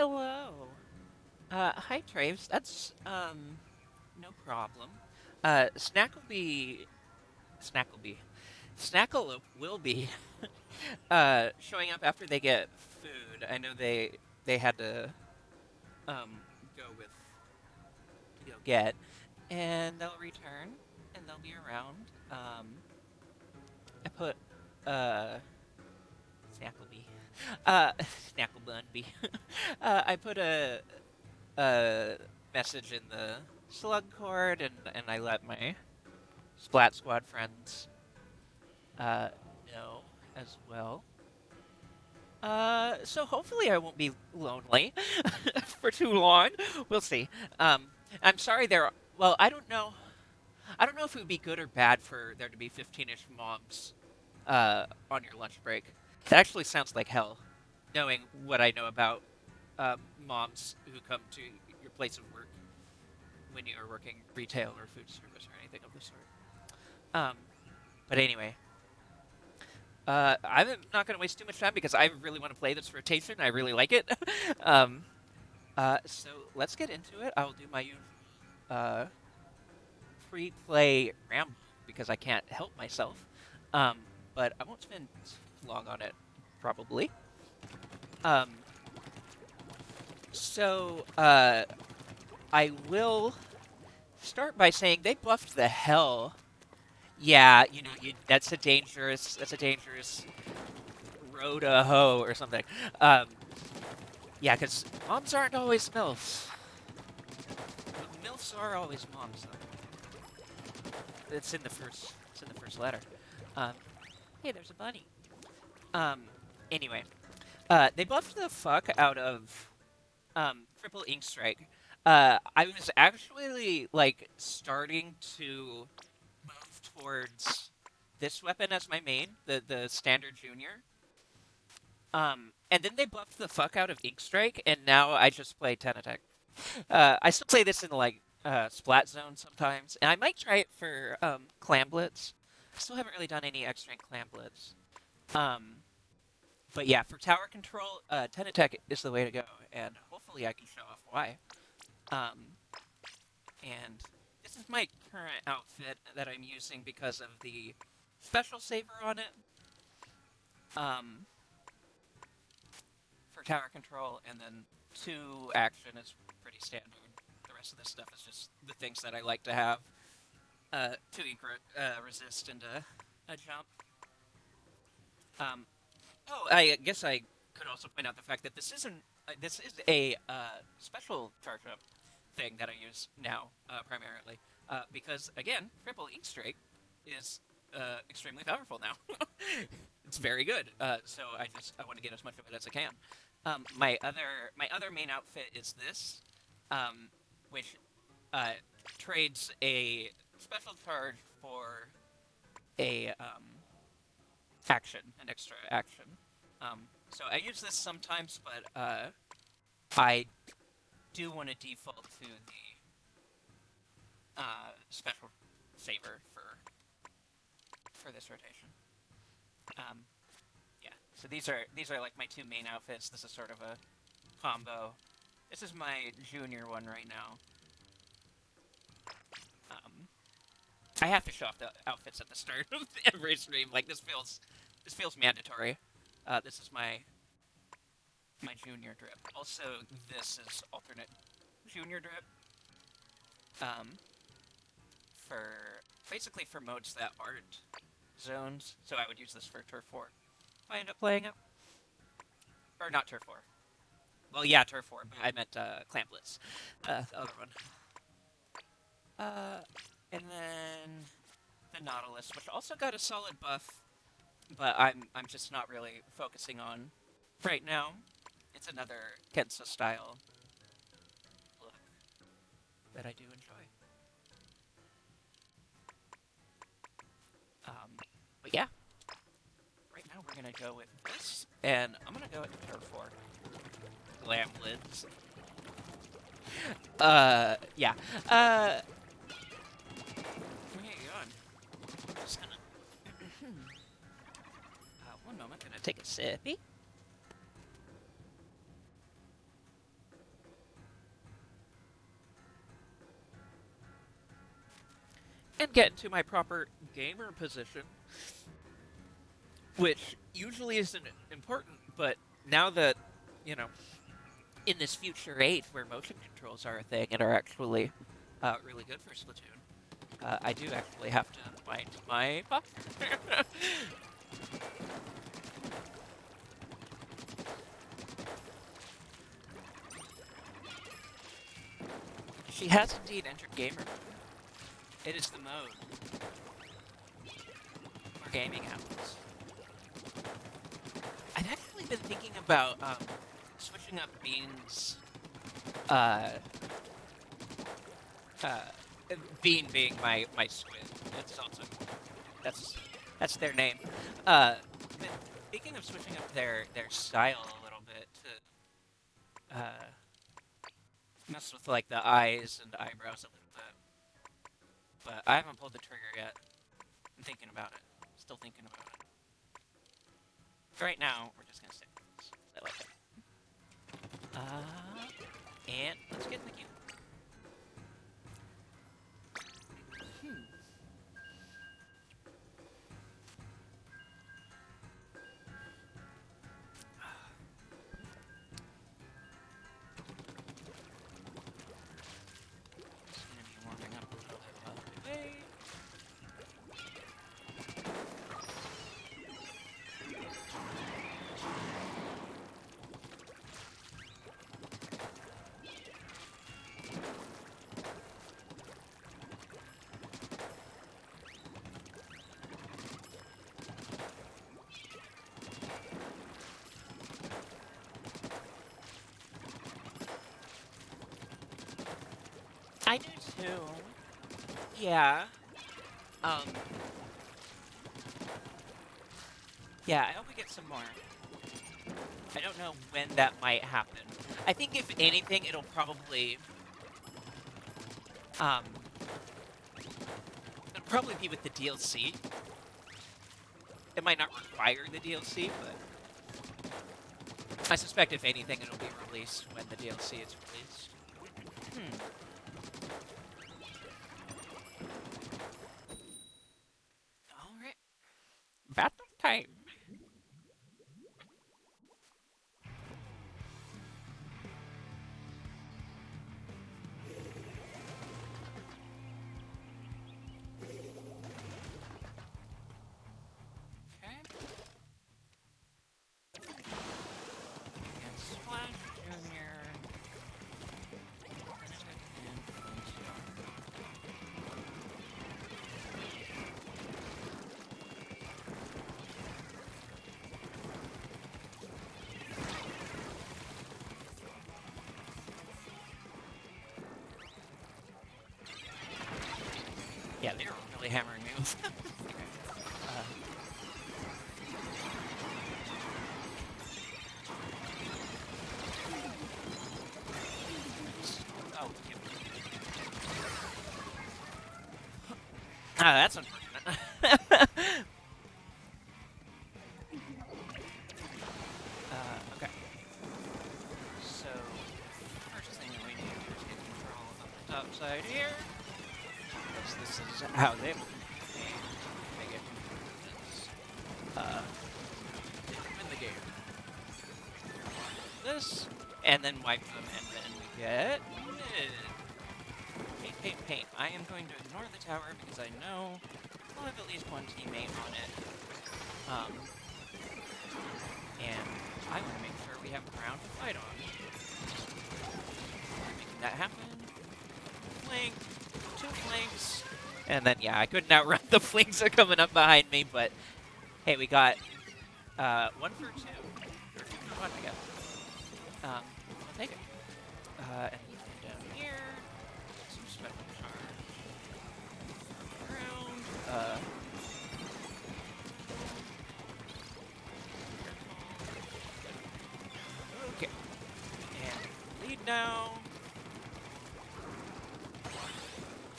Hello. Hi, Traves. That's, no problem. Snackleby, Snackleby, Snackalope will be, showing up after they get food. I know they had to, um, go with, to go get, and they'll return, and they'll be around. I put, uh, Snackleby, uh, Snacklebunby. I put a message in the slug cord, and I let my Splat Squad friends uh, know as well. So hopefully I won't be lonely for too long. We'll see. I'm sorry there. Well, I don't know. I don't know if it would be good or bad for there to be 15-ish mobs on your lunch break. It actually sounds like hell, knowing what I know about moms who come to your place of work when you are working retail or food service or anything of the sort. Um, but anyway, I'm not going to waste too much time because I really want to play this rotation. I really like it. um, so let's get into it. I'll do my uh, free-play ramble because I can't help myself. Um, but I won't spend long on it, probably. Um, so I will start by saying they buffed the hell. Yeah, that's a dangerous road to hoe or something. Um, yeah, because moms aren't always MILFs. But MILFs are always moms, though. It's in the first letter. Um, hey, there's a bunny. Um, anyway, they buffed the fuck out of triple ink strike. I was actually like starting to move towards this weapon as my main, the standard junior. And then they buffed the fuck out of ink strike, and now I just play ten attack. I still play this in like splat zone sometimes, and I might try it for clam blitz. I still haven't really done any extra in clam blitz. Um, but yeah, for tower control, ten attack is the way to go, and hopefully I can show off why. Um, and this is my current outfit that I'm using because of the special saver on it. Um, for tower control, and then two action is pretty standard. The rest of this stuff is just the things that I like to have. Two ink resist and a jump. Um, oh, I guess I could also point out the fact that this is a special charge up thing that I use now primarily because again, triple ink strike is extremely powerful now. It's very good. So I want to get as much of it as I can. My other main outfit is this, um, which uh, trades a special charge for a an extra action. So I use this sometimes, but I do want to default to the special saver for this rotation. Um, yeah. So these are like my two main outfits. This is sort of a combo. This is my junior one right now. Um, I have to show off the outfits at the start of every stream. Like this feels mandatory. This is my junior drip. Also, this is alternate junior drip. Um, for basically for modes that aren't zones. So I would use this for turf 4 if I end up playing it, or not turf 4. Well, yeah, turf 4, but I meant clamplets, the other one. Uh, and then the Nautilus, which also got a solid buff, but I'm just not really focusing on right now. It's another Kensa style look that I do enjoy. But yeah, right now we're gonna go with this, and I'm gonna go with turf 4 glamblins. Yeah. Hang on. Just gonna. One moment. Gonna take a sippy. and get into my proper gamer position, which usually isn't important, but now that, you know, in this future age where motion controls are a thing and are actually really good for Splatoon, I do actually have to mind my posture. She has indeed entered gamer. It is the mode where gaming happens. I've actually been thinking about switching up Bean's, uh, uh, Bean being my squid. It's also that's their name. Been thinking of switching up their style a little bit to mess with like the eyes and eyebrows a little bit. But I haven't pulled the trigger yet. I'm thinking about it. Still thinking about it. Right now, we're just gonna stick with this. I like it. And let's get in the queue. Just gonna be warming up a little bit while we wait. I do too. Yeah. Um. Yeah, I hope we get some more. I don't know when that might happen. I think if anything, um, it'll probably be with the DLC. It might not require the DLC, but I suspect if anything, it'll be released when the DLC is released. All right, battle time. Okay. And Splash Junior. Yeah, they were really hammering me with. Oh, yeah. That's unfortunate. Okay. So, first thing that we need to do is get control of the top side here. Because this is how they will make it. In the game. This, and then wipe them, and then we get paint, paint, paint. I am going to ignore the tower because I know we'll have at least one teammate on it. And I want to make sure we have ground to fight on. Making that happen. Flank, 2 flanks. And then, yeah, I couldn't outrun the flanks that are coming up behind me, but hey, we got 1 for 2. Or 2 for 1, I guess. I'll take it. And down here, some special charge. Around. Okay. And lead now.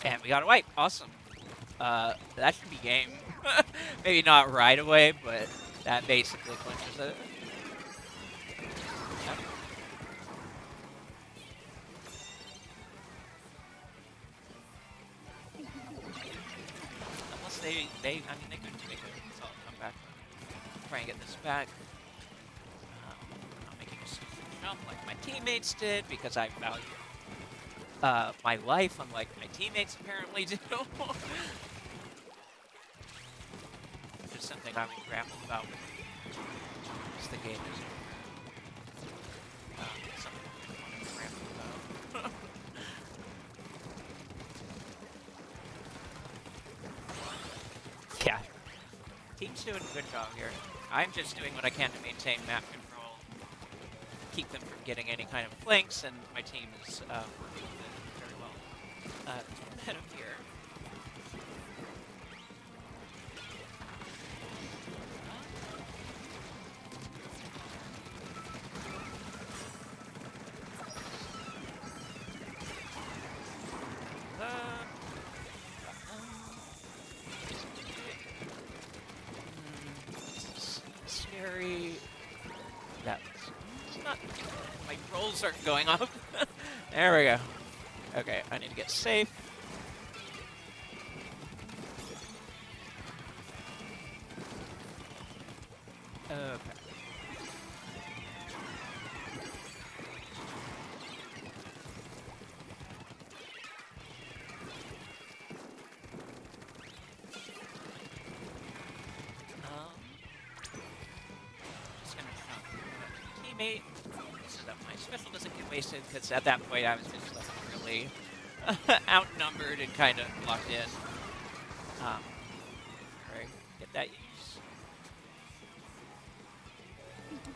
And we got a wipe. Awesome. That should be game. Maybe not right away, but that basically clinches it. Yep. I mean, they could make a solid comeback. Try and get this back. Not making a stupid jump like my teammates did because I value my life, unlike my teammates apparently do. Which is something I would grapple about as the game is something I want to grapple about. Yeah, team's doing a good job here. I'm just doing what I can to maintain map control, keep them from getting any kind of flanks, and my team is working with it very well. There's one head up here. Scary. That's not. My rolls aren't going off. There we go. Okay, I need to get safe. Okay. Just gonna jump my teammate so that my special doesn't get wasted, because at that point I was just like really outnumbered and kind of locked in. Right, get that use.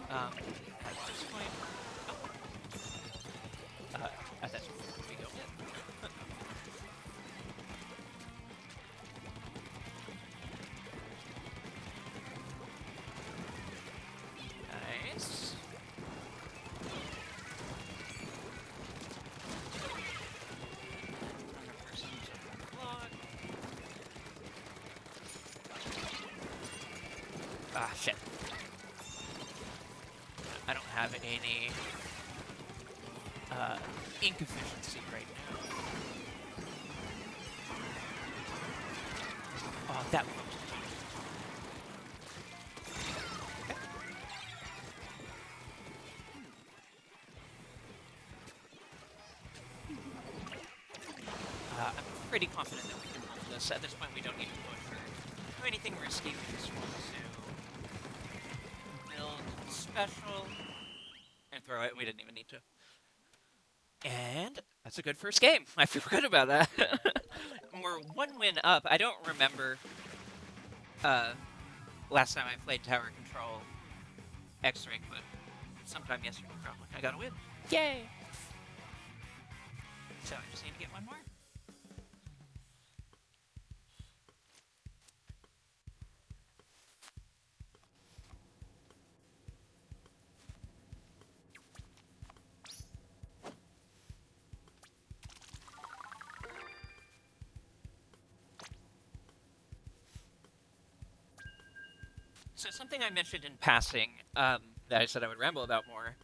At this point, that's where we go. Nice. Ah, shit. I don't have any ink efficiency right now. Oh, that one. I'm pretty confident that we can hold this. At this point, we don't need to push or do anything risky. We just want to build special and throw it. We didn't even need to. And that's a good first game. I feel good about that. We're one win up. I don't remember last time I played Tower Control X-Ring, but sometime yesterday probably. I got a win. Yay! So I just need to get one more. So something I mentioned in passing that I said I would ramble about more.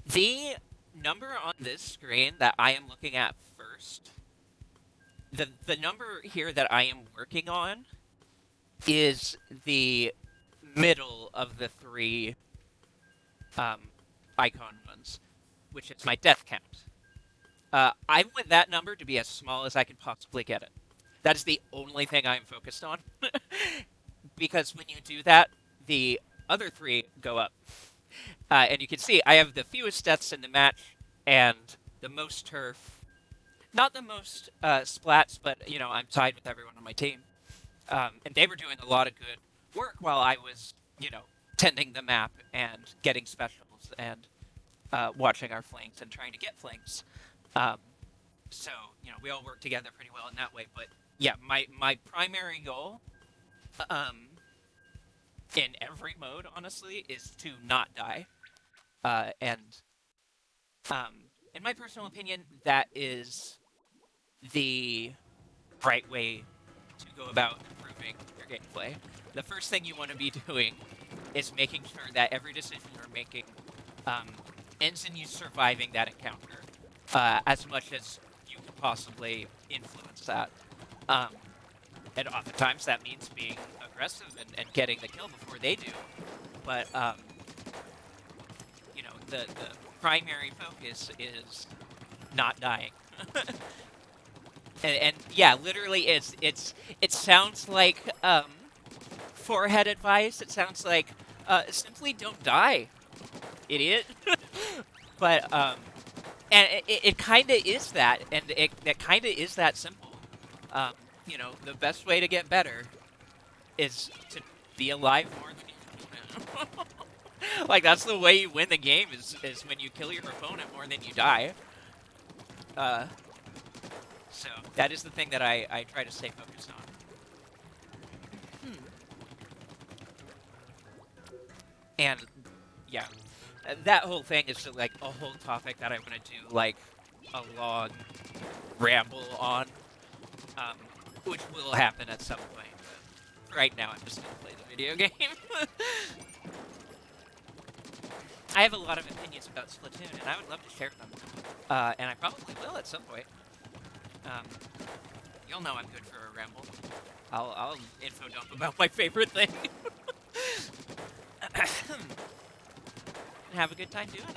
The number on this screen that I am looking at first, the number here that I am working on is the middle of the three icon ones, which is my death count. I want that number to be as small as I can possibly get it. That is the only thing I'm focused on. Because when you do that, the other three go up. And you can see I have the fewest deaths in the match and the most turf. Not the most splats, but, you know, I'm tied with everyone on my team. And they were doing a lot of good work while I was, you know, tending the map and getting specials and watching our flanks and trying to get flanks. So, you know, we all work together pretty well in that way. But, yeah, my primary goal in every mode, honestly, is to not die. And in my personal opinion, that is the right way to go about improving your gameplay. The first thing you want to be doing is making sure that every decision you're making ends in you surviving that encounter as much as you can possibly influence that. And oftentimes that means being aggressive and getting the kill before they do. But you know, the primary focus is not dying. And yeah, literally, it sounds like forehead advice. It sounds like simply don't die, idiot. But and it kind of is that, and it kind of is that simple. Um, you know, the best way to get better is to be alive more than your opponent. Like that's the way you win the game is when you kill your opponent more than you die. Uh, so that is the thing that I try to stay focused on. Hmm. And yeah, that whole thing is like a whole topic that I want to do like a long ramble on, um, which will happen at some point. But right now, I'm just gonna play the video game. I have a lot of opinions about Splatoon, and I would love to share them. And I probably will at some point. Um, you'll know I'm good for a ramble. I'll info dump about my favorite thing. And have a good time doing it.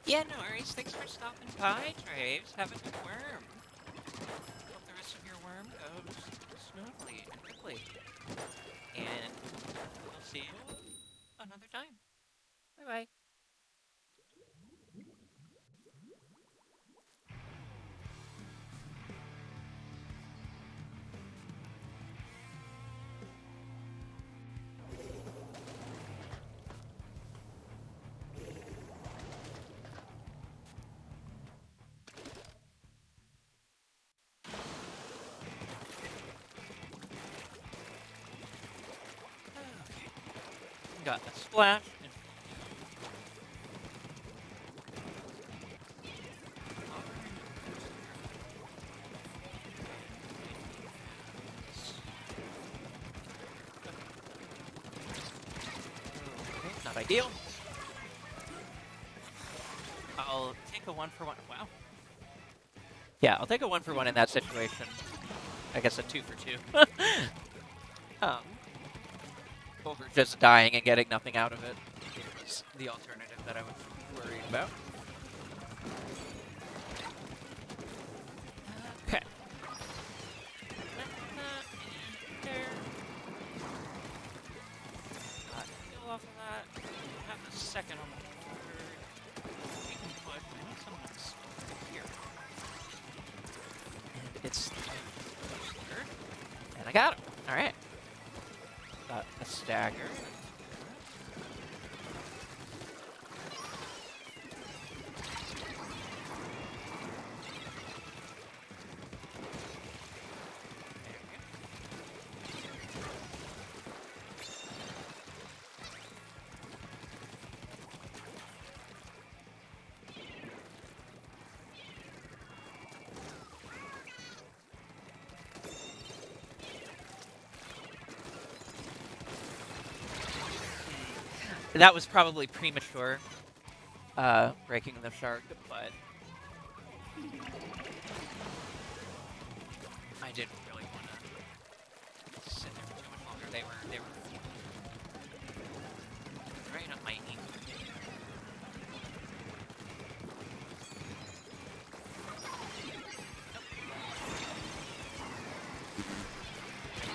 Yeah, no worries. Thanks for stopping by, Traves. Have a good worm. Hope the rest of your worm goes smoothly and quickly. And we'll see you another time. Bye-bye. Okay. Got the splash. Okay, not ideal. I'll take a 1-for-1. Wow. Yeah, I'll take a 1-for-1 in that situation. I guess a 2-for-2. um, over just dying and getting nothing out of it was the alternative that I was worried about. Okay. There. Heal off of that. Have the second on the third. We can put. I need someone else here. And it's third. And I got him. All right. Got a stagger. That was probably premature, breaking the shark, but I didn't really want to sit there for too much longer. They were right up my knee.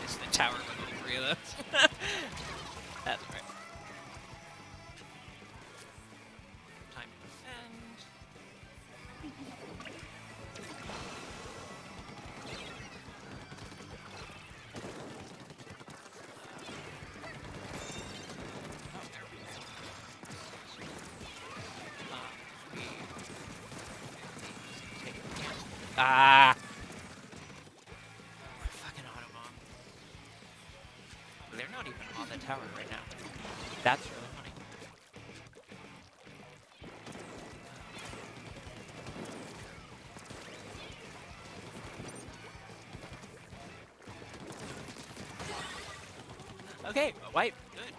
It's the tower with all three of those. That's right. Time to defend. Oh, there we go. Take it again. Ah! Fucking Autobomb. They're not even on the tower right now. That's really funny. Okay, a wipe. Good.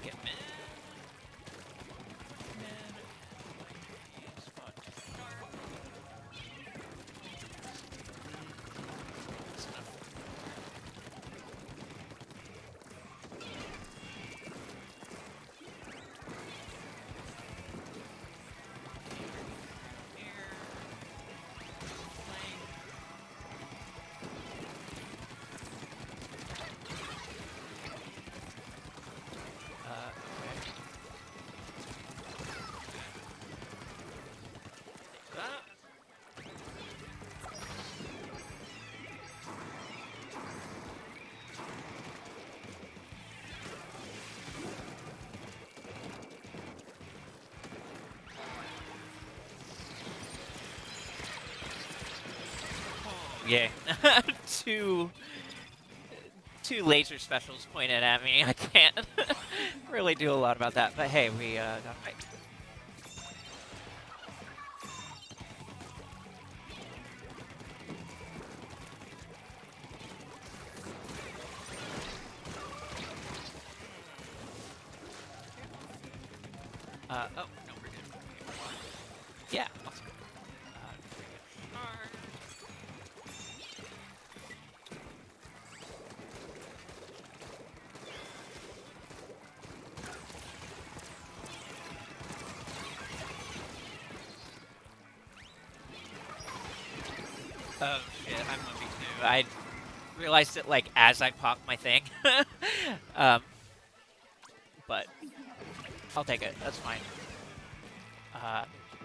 Get mid. Mid. Spot to start. That's enough. Here. Flank. Okay. Take that. Oh, yay. two two laser specials pointed at me. I can't really do a lot about that, but hey, we got a fight. Oh, no, we're good. Yeah, awesome. Free charge. Oh shit, I'm 1v2. I realized it like as I popped my thing. um, but I'll take it. That's fine.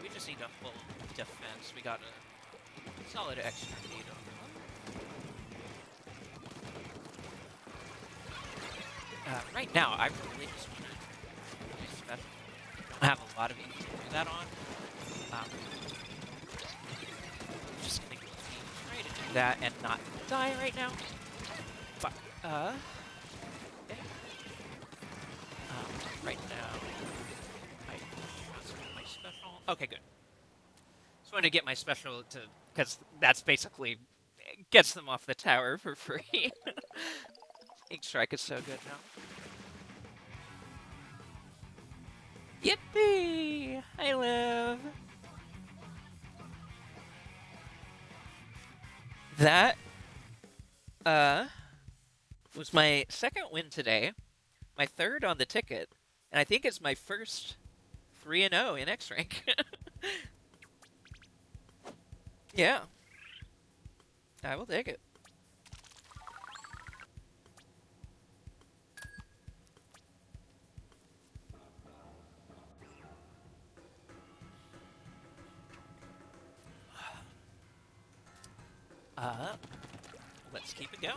We just need a full defense. We got a solid extra lead on them. Right now, I really just want to do special. I don't have a lot of ease to do that on. I'm just gonna try to do that and not die right now. But okay. Right now, I just want my special. Okay, good. Just wanted to get my special to, because that's basically gets them off the tower for free. Ink Strike is so good now. Yippee! I live. That was my second win today, my third on the ticket, and I think it's my first 3-0 in X rank. Yeah, I will take it. Let's keep it going.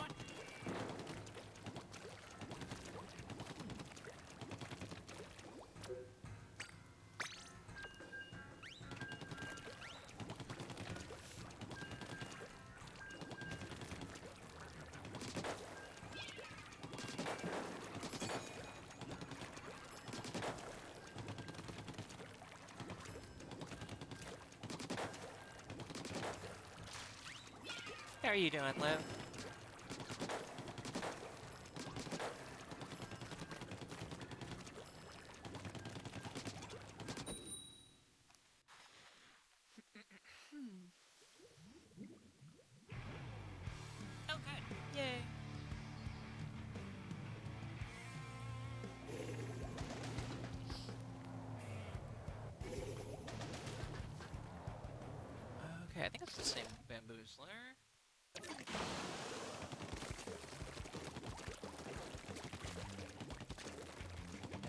How are you doing, Liv? Oh, good. Yay. Okay, I think it's the same bamboozler. I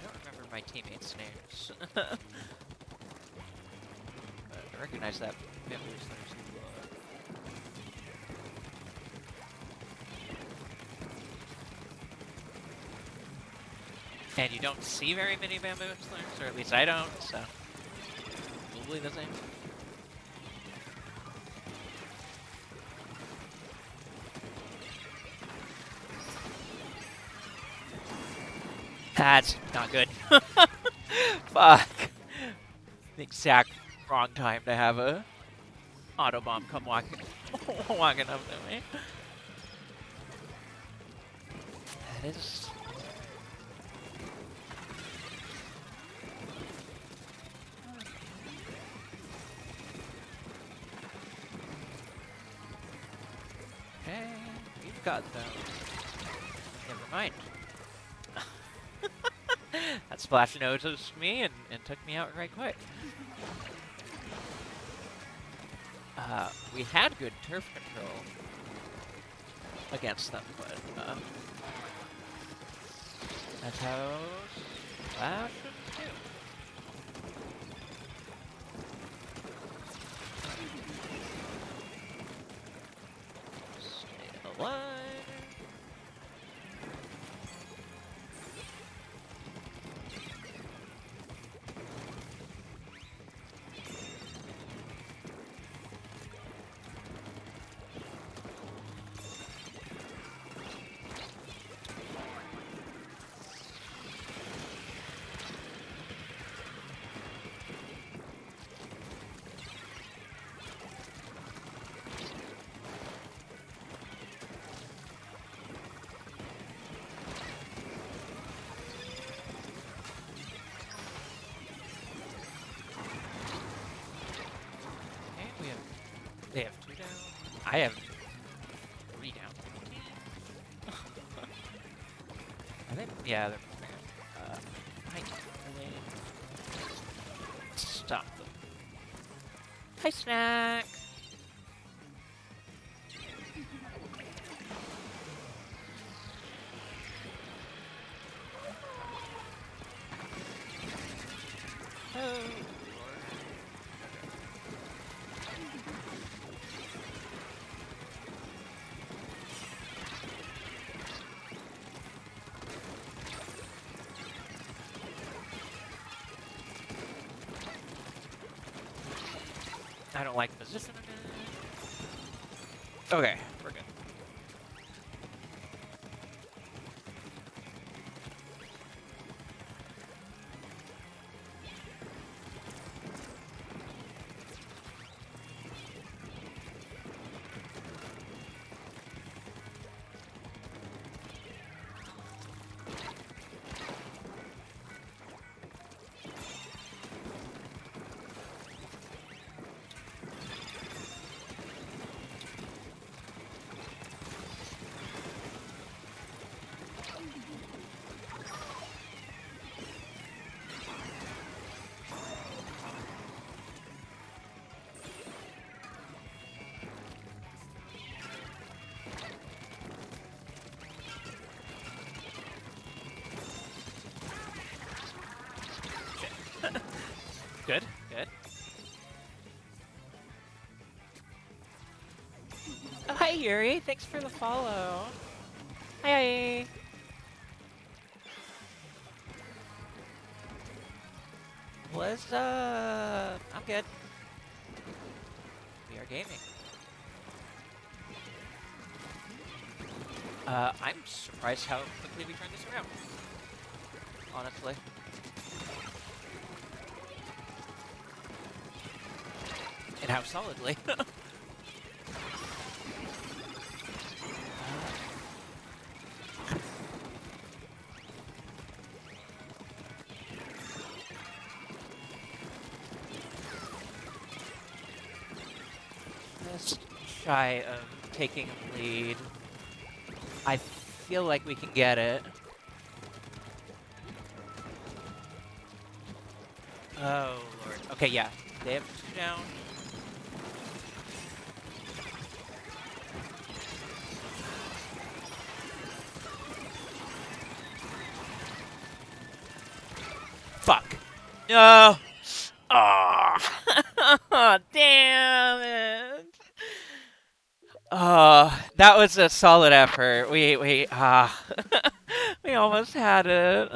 don't remember my teammates' names. But I recognize that bamboozler's look. And you don't see very many bamboozlers, or at least I don't, so probably the same. That's not good. Fuck. The exact wrong time to have a auto bomb come walking up to me. That is... Okay, we've got them. Never mind. That splash noticed me and took me out right quick. We had good turf control against them, but that's how splashes do. Stay alive. They have 2 down. I have 3 down. Are they? Yeah, they're both down. I can't really stop them. Hi, Snack! Oh. I don't like the position of it. Okay, we're good. Good, good. Oh, hi, Yuri. Thanks for the follow. Hi. I'm good. We are gaming. I'm surprised how quickly we turned this around. Honestly. And how solidly. Just shy of taking a lead. I feel like we can get it. Oh, Lord. Okay, yeah. They have 2 down. Fuck. No. Oh, damn it. That was a solid effort. We we almost had it.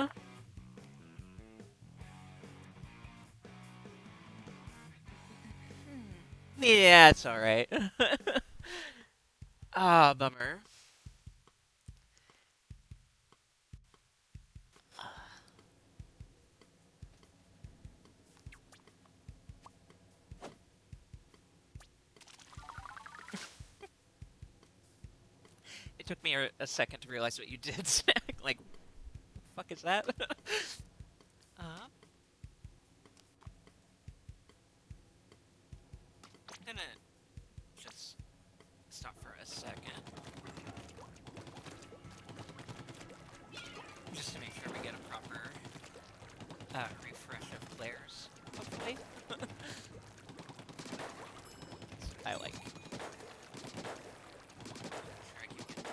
Yeah, it's all right. Bummer. It took me a second to realize what you did, Snack. Like, fuck is that? I'm gonna just stop for a second. Just to make sure we get a proper refresh of players, hopefully. I like. Sure I keep getting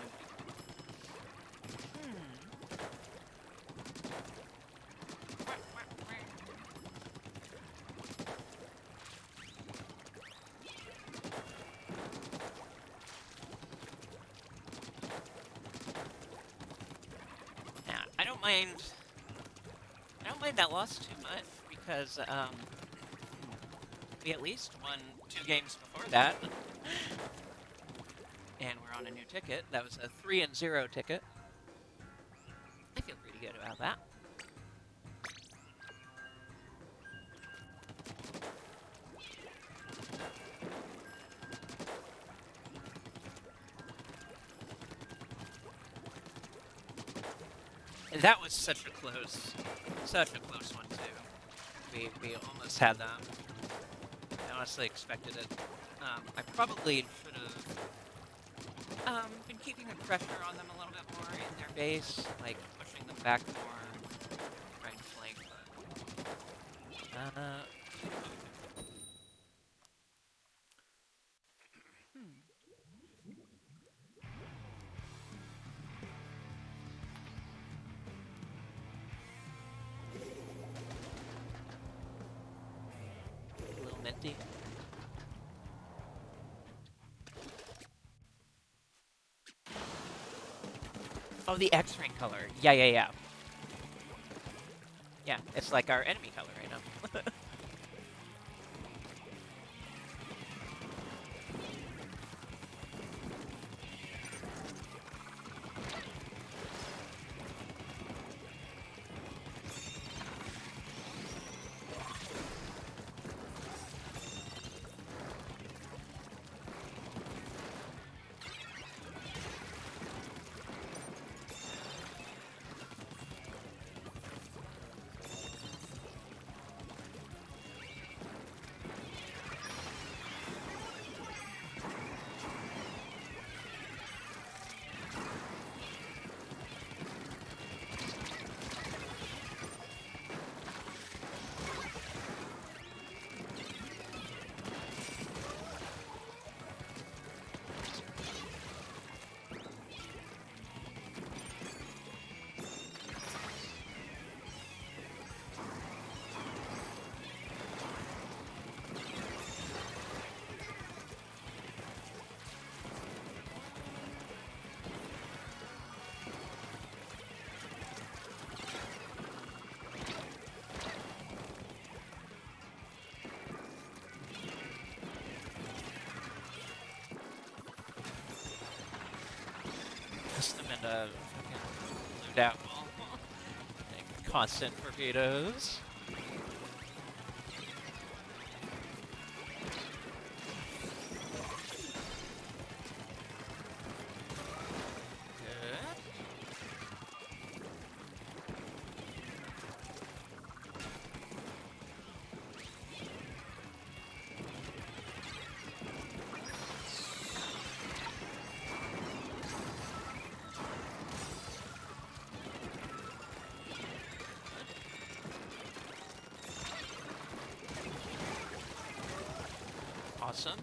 Now, I don't mind that loss too much because we at least won 2 games before that. And we're on a new ticket. That was a 3-0 ticket. I feel pretty good about that. And that was such a close one too. We almost had them. I honestly expected it. I probably should have been keeping the pressure on them a little bit more in their base, like pushing them back more, trying to flank, but a little minty. Oh, the X-ring color. Yeah. Yeah, it's like our enemy color right now. Pissed them into fucking blue down wall. Like constant torpedoes. Good. Awesome.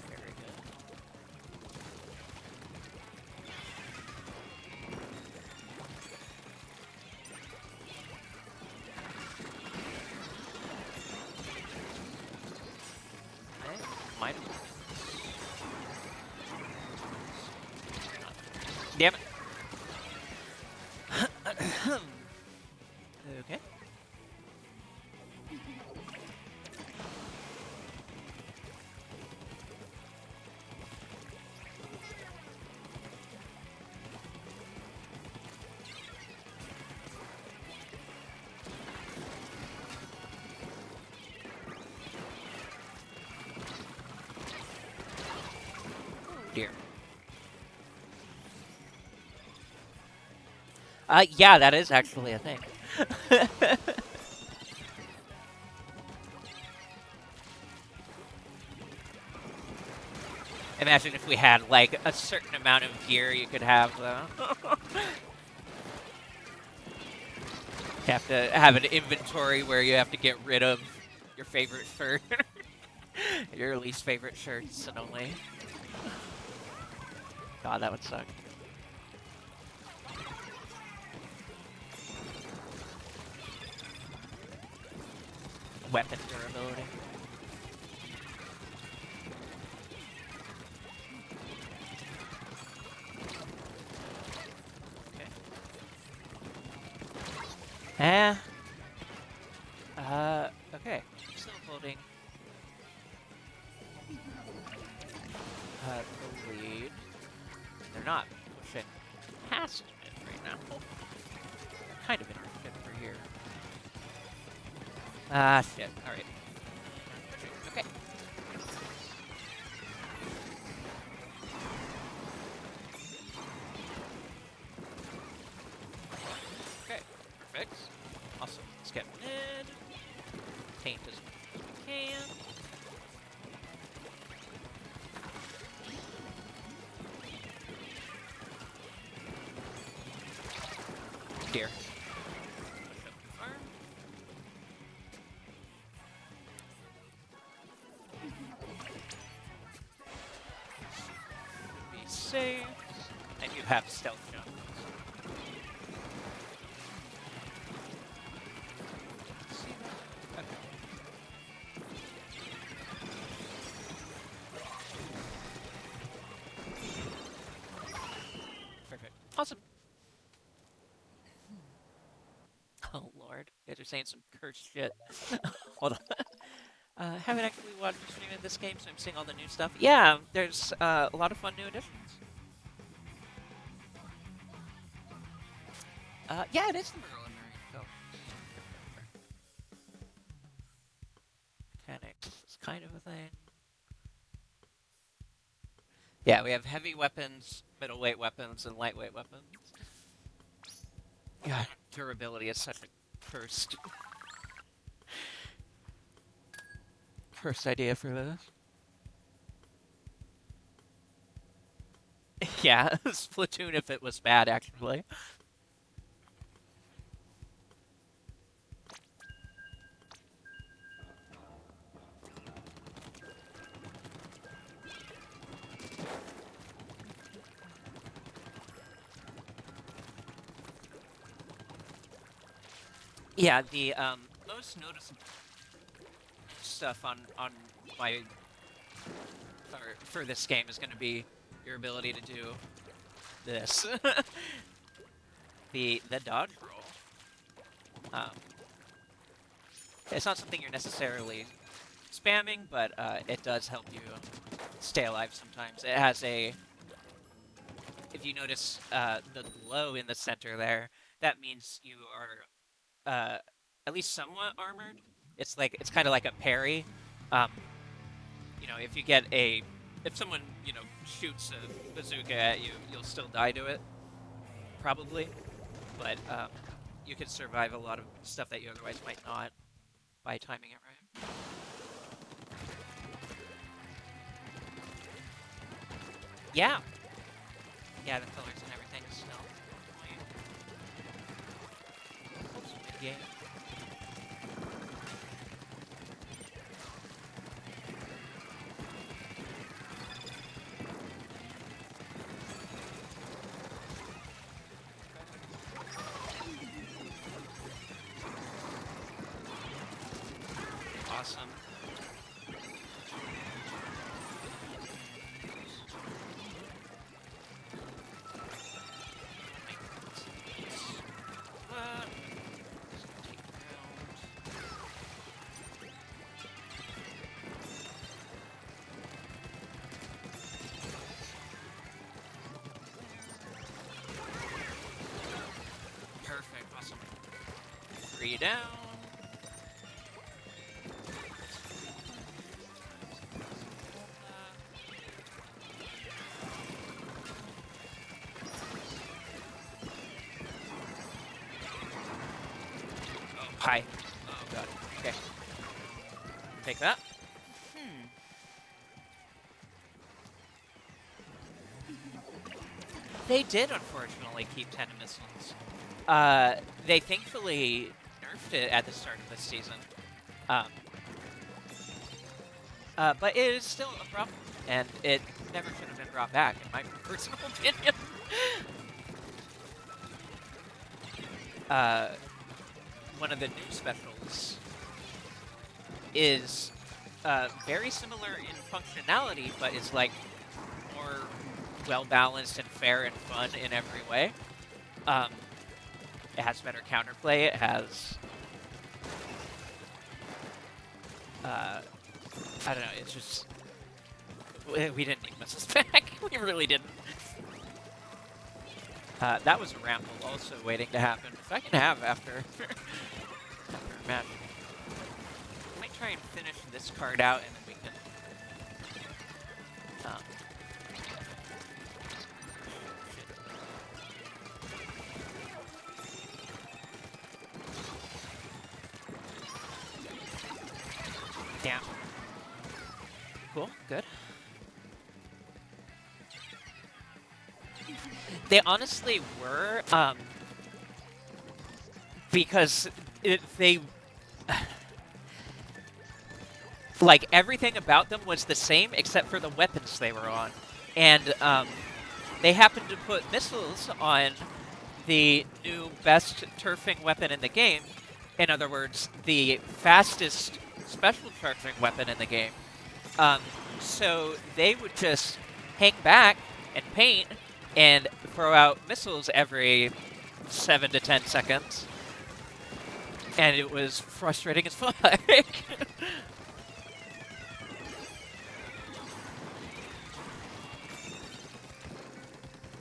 Very good. I might have. Damn it. Okay. Dear. Yeah, that is actually a thing. Imagine if we had, like, a certain amount of gear you could have, though. You have to have an inventory where you have to get rid of your favorite shirt. Your least favorite shirts and only. God, that would suck. Weapon durability. Okay. Okay. Still holding the lead. They're not pushing past it right now. They're kind of interested for here. Ah, shit. Alright. Okay. Okay. Perfect. Awesome. Let's get mid. Taint as much as we can. Here. Be safe. And you have stealth jump. Perfect. Awesome. Oh lord, you guys are saying some cursed shit. Hold on. Haven't actually watched the stream of this game, so I'm seeing all the new stuff. Yeah, there's a lot of fun new additions. Yeah, it is the Merlin Marine film. Mechanics is kind of a thing. Yeah, we have heavy weapons, middleweight weapons, and lightweight weapons. God, durability is such a cursed idea for this. Yeah, Splatoon if it was bad, actually. Yeah, the most noticeable stuff on my for this game is going to be your ability to do this, the dodge roll. It's not something you're necessarily spamming, but it does help you stay alive sometimes. It has a, if you notice the glow in the center there, that means you are at least somewhat armored. It's kind of like a parry. Um, if you get if someone shoots a bazooka at you, you'll still die to it, probably. But you can survive a lot of stuff that you otherwise might not by timing it right. Yeah. Yeah, the colors and everything is still mid-game. Awesome. Perfect. Awesome. 3 down. Hi. Oh god. Okay. Take that. They did unfortunately keep 10 missiles. They thankfully nerfed it at the start of this season. Um, but it is still a problem, and it never should have been brought back, in my personal opinion. uh, One of the new specials is very similar in functionality, but it's like more well-balanced and fair and fun in every way. It has better counterplay. It has, I don't know. It's just we didn't need missiles back. We really didn't. That was a ramble also waiting to happen, which I can have after a match. I might try and finish this card out, and then we can. Damn. Cool. Good. They honestly were, because they, like, everything about them was the same except for the weapons they were on. And, they happened to put missiles on the new best turfing weapon in the game. In other words, the fastest special charging weapon in the game. So they would just hang back and paint and throw out missiles every 7 to 10 seconds. And it was frustrating as fuck.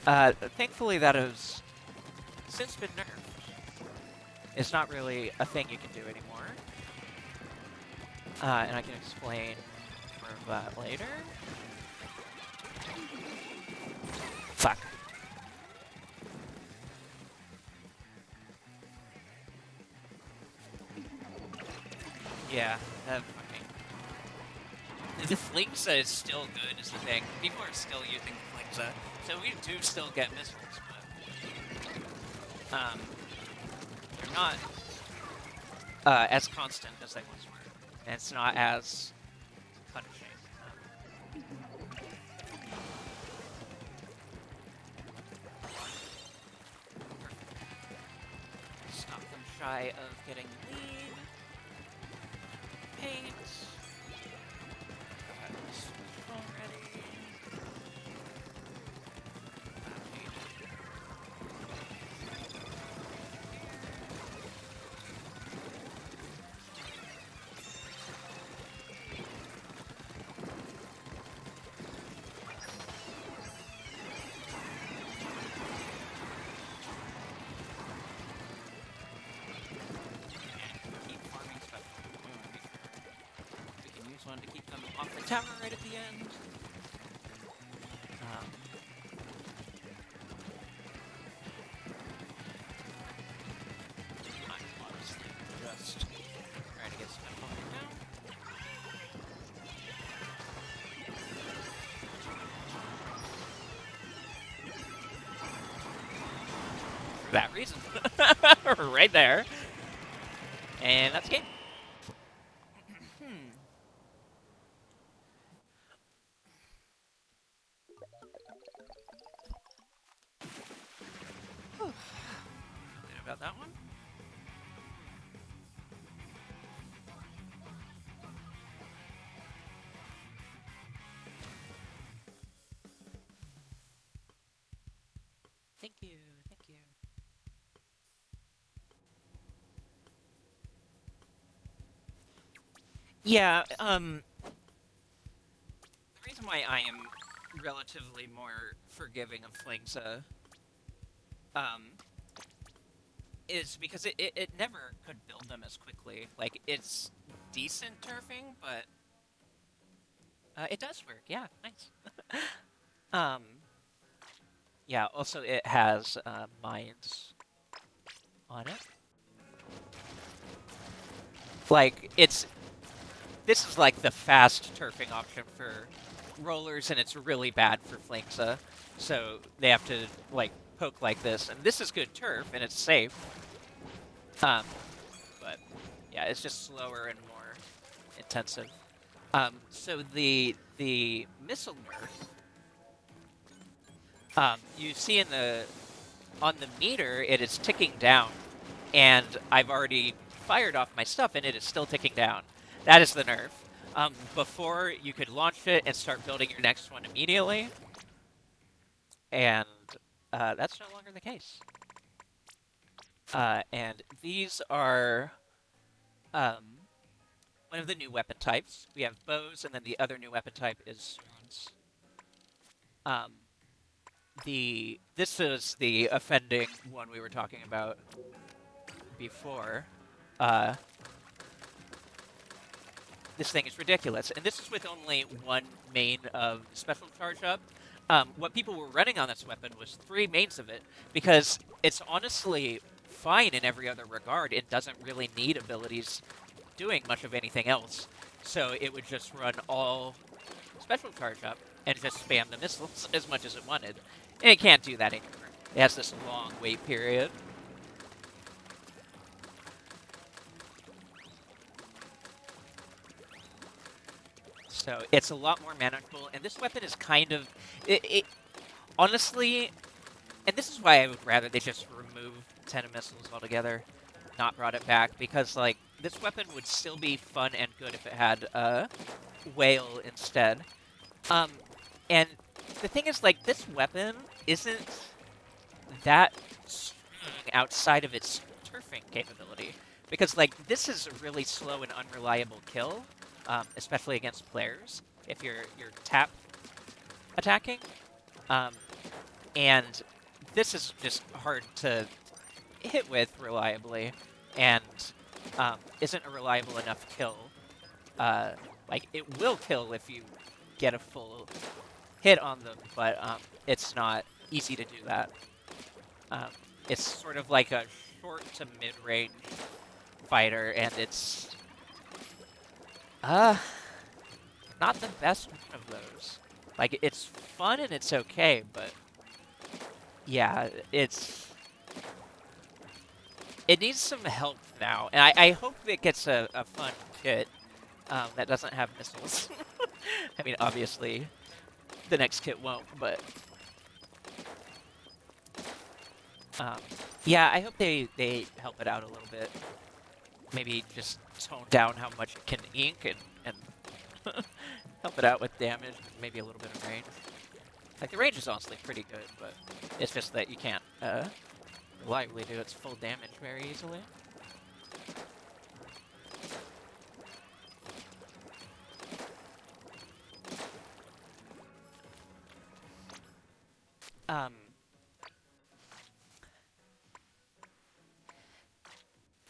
Thankfully that has since been nerfed. It's not really a thing you can do anymore. And I can explain more of that later. Fuck. Yeah, that fucking... The Flingsa is still good is the thing. People are still using the Flingsa, so we do still get missiles, but... they're not as constant as they once were. And it's not as punishing. Stop them shy of getting lead. Paint. Already. One to keep them off the tower right at the end. I'm honestly just trying to get some opponent down. For that reason. Right there. And that's game. About that one. Thank you, thank you. Yeah, the reason why I am relatively more forgiving of Flingsa, is because it never could build them as quickly. Like, it's decent turfing, but it does work. Yeah, nice. Yeah, also it has mines on it. Like, this is like the fast turfing option for rollers, and it's really bad for Flinksa. So they have to like poke like this, and this is good turf, and it's safe. Um, but yeah, it's just slower and more intensive. So the missile nerf, you see in the on the meter, it is ticking down, and I've already fired off my stuff, and it is still ticking down. That is the nerf. Before, you could launch it and start building your next one immediately, and that's no longer the case. And these are um, one of the new weapon types. We have bows, and then the other new weapon type is swords. Um, this is the offending one we were talking about before. Uh, this thing is ridiculous, and this is with only one main of special charge up. What people were running on this weapon was 3 mains of it, because it's honestly fine in every other regard. It doesn't really need abilities doing much of anything else. So it would just run all special charge up and just spam the missiles as much as it wanted. And it can't do that anymore. It has this long wait period. So it's a lot more manageable, and this weapon is kind of... honestly, and this is why I would rather they just remove 10 missiles altogether, not brought it back, because, like, this weapon would still be fun and good if it had a whale instead. And the thing is, like, this weapon isn't that strong outside of its turfing capability. Because, like, this is a really slow and unreliable kill, especially against players, if you're tap attacking. And this is just hard to hit with reliably, and isn't a reliable enough kill. Like, it will kill if you get a full hit on them, but it's not easy to do that. It's sort of like a short to mid-range fighter, and it's not the best one of those. Like, it's fun and it's okay, but yeah, it needs some help now, and I hope it gets a fun kit that doesn't have missiles. I mean, obviously, the next kit won't, but yeah, I hope they help it out a little bit. Maybe just tone down how much it can ink and help it out with damage, maybe a little bit of range. Like, the range is honestly pretty good, but it's just that you can't reliably do its full damage very easily.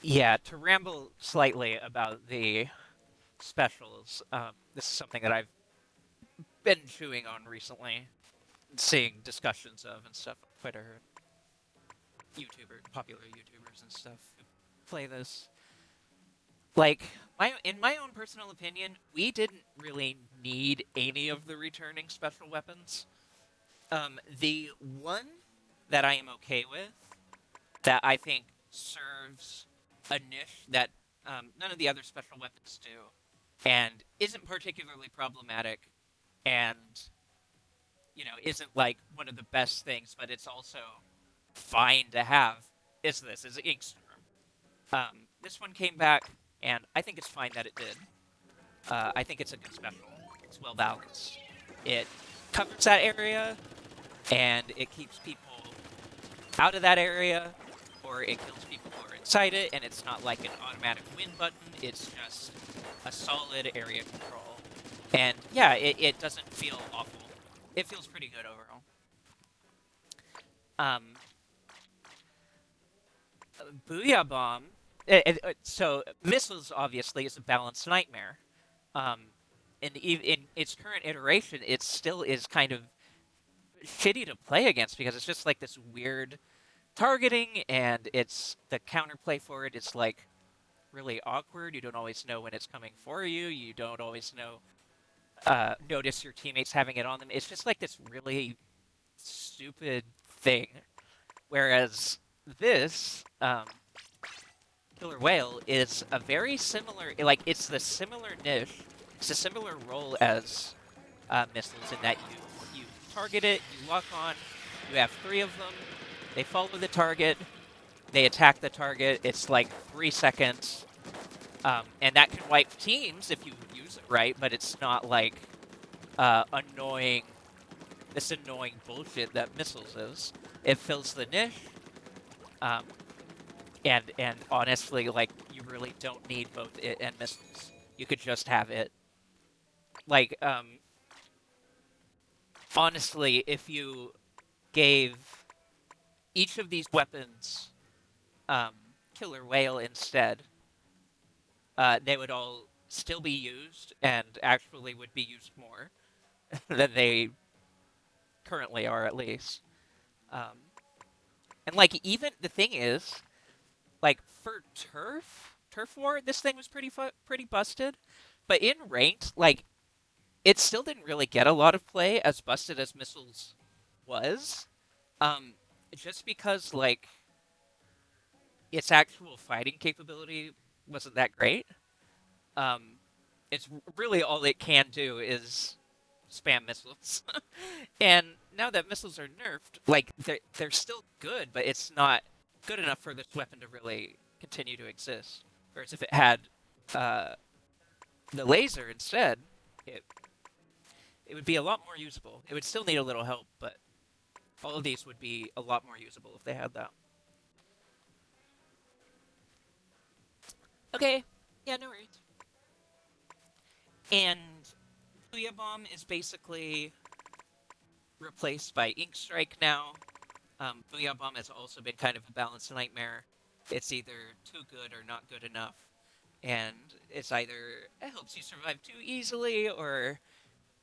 Yeah, to ramble slightly about the specials, this is something that I've been chewing on recently, seeing discussions of and stuff on Twitter, popular YouTubers and stuff who play this. Like, in my own personal opinion, we didn't really need any of the returning special weapons. The one that I am okay with, that I think serves a niche that none of the other special weapons do, and isn't particularly problematic, and isn't like one of the best things, but it's also fine to have, is Inkstorm. This one came back, and I think it's fine that it did. I think it's a good special. It's well balanced. It covers that area, and it keeps people out of that area, or it kills people who are inside it, and it's not like an automatic win button. It's just a solid area control. And yeah, it doesn't feel awful. It feels pretty good overall. Booyah Bomb. So missiles obviously is a balanced nightmare. And in its current iteration, it still is kind of shitty to play against because it's just like this weird targeting, and it's the counterplay for it. It's like really awkward. You don't always know when it's coming for you. You don't always know notice your teammates having it on them. It's just like this really stupid thing. Whereas this killer whale is a very similar, like it's the similar niche, it's a similar role as missiles in that you target it, you lock on, you have 3 of them, they follow the target, they attack the target. It's like 3 seconds, and that can wipe teams if you use it right. But it's not like annoying, this annoying bullshit that missiles is. It fills the niche, um, and honestly, like you really don't need both it and missiles. You could just have it. Like, honestly, if you gave each of these weapons um, killer whale instead, they would all still be used and actually would be used more than they currently are, at least. Um, and like, even the thing is, like for turf war, this thing was pretty busted. But in ranked, like it still didn't really get a lot of play as busted as missiles was. Um, just because like its actual fighting capability wasn't that great. Um, it's really all it can do is spam missiles. And now that missiles are nerfed, like they're still good, but it's not good enough for this weapon to really continue to exist. Whereas if it had uh, the laser instead, it it would be a lot more usable. It would still need a little help, but all of these would be a lot more usable if they had that. Okay, yeah, no worries. And Booyah Bomb is basically replaced by Ink Strike now. Booyah Bomb has also been kind of a balance nightmare. It's either too good or not good enough. And it's either it helps you survive too easily, or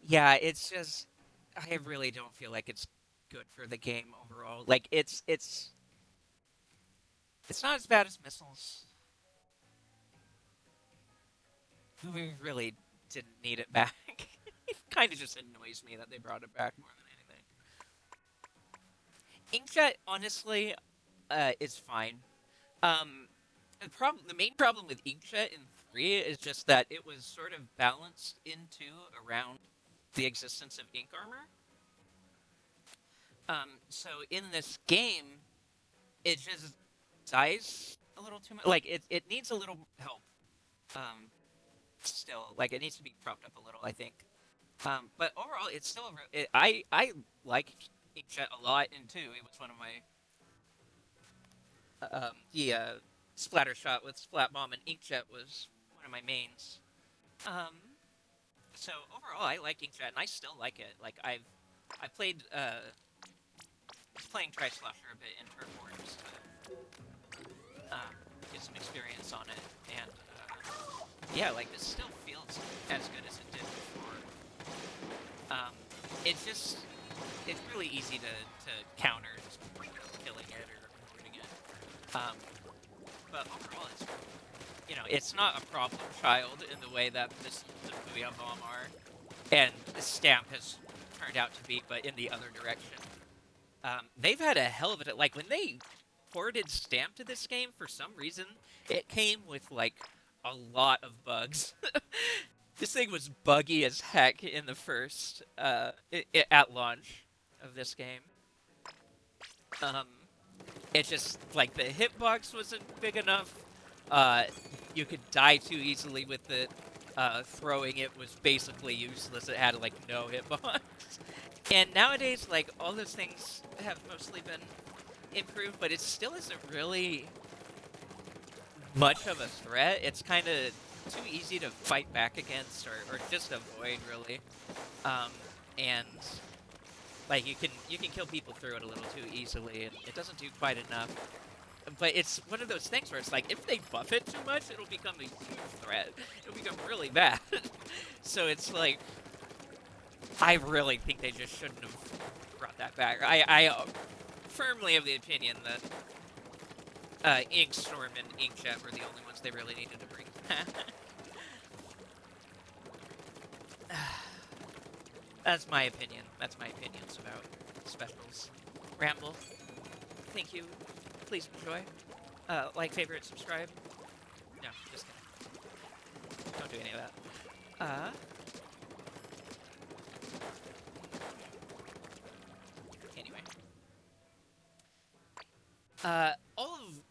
yeah, it's just I really don't feel like it's good for the game overall. Like it's not as bad as missiles. We really didn't need it back. It kind of just annoys me that they brought it back more than anything. Inkjet, honestly, is fine. Um, the main problem with Inkjet in 3 is just that it was sort of balanced into around the existence of ink armor. So in this game, it just dies a little too much. Like it needs a little help. Um, still, like it needs to be propped up a little, I think. But overall, it's still I like Inkjet a lot in 2. It was one of my the splatter shot with Splat Bomb and Inkjet was one of my mains. Um, so overall, I like Inkjet, and I still like it. Like I played was playing Tri Slosher a bit in Turf War just to get some experience on it, and yeah, like this still feels as good as it did before. It's just it's really easy to counter just killing it or avoiding it. Um, but overall, it's not a problem child in the way that the Booyah Bomb are, and the Stamp has turned out to be, but in the other direction. They've had a hell of a like when they ported Stamp to this game. For some reason, it came with like a lot of bugs. This thing was buggy as heck in the first at launch of this game. Um, it just like the hitbox wasn't big enough. Uh, you could die too easily with it. Throwing it was basically useless. It had like no hitbox. And nowadays, like all those things have mostly been improved, but it still isn't really much of a threat. It's kind of too easy to fight back against or just avoid, really. And like you can kill people through it a little too easily, and it doesn't do quite enough. But it's one of those things where it's like if they buff it too much, it'll become a huge threat. It'll become really bad. So it's like I really think they just shouldn't have brought that back. I firmly of the opinion that Inkstorm and Inkjet were the only ones they really needed to bring back. That's my opinion. That's my opinions about specials. Ramble. Thank you. Please enjoy. Like, favorite, subscribe. No, just kidding. Don't do any of that. Anyway. All of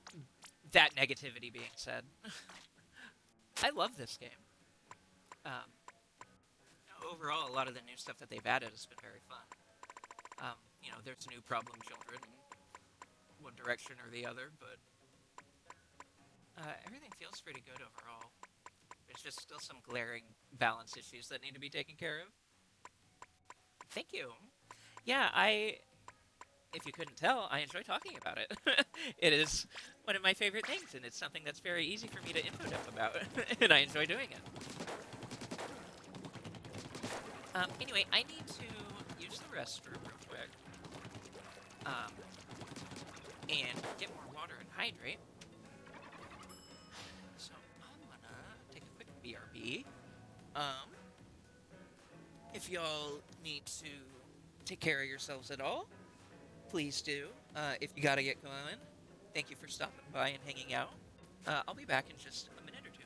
that negativity being said, I love this game. Um, Overall, a lot of the new stuff that they've added has been very fun. There's new problem children in one direction or the other, but everything feels pretty good overall. There's just still some glaring balance issues that need to be taken care of. Thank you. Yeah, if you couldn't tell, I enjoy talking about it. It is one of my favorite things, and it's something that's very easy for me to info dump about, and I enjoy doing it. Anyway, I need to use the restroom real quick. And get more water and hydrate. So I'm gonna take a quick BRB. If y'all need to take care of yourselves at all, please do. If you gotta get going, thank you for stopping by and hanging out. I'll be back in just a minute or two.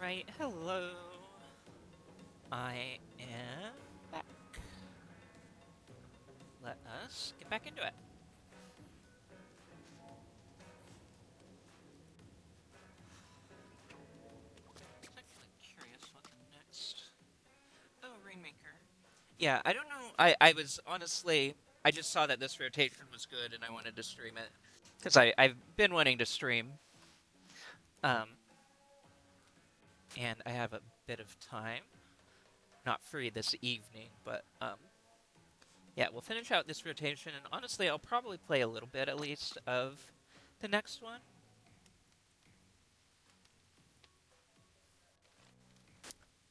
Alright, hello. I am back. Let us get back into it. I was actually curious what the next... Oh, Rainmaker. Yeah, I don't know. I was honestly... I just saw that this rotation was good and I wanted to stream it. Because I've been wanting to stream, um, and I have a bit of time. Not free this evening, but yeah, we'll finish out this rotation, and honestly, I'll probably play a little bit at least of the next one.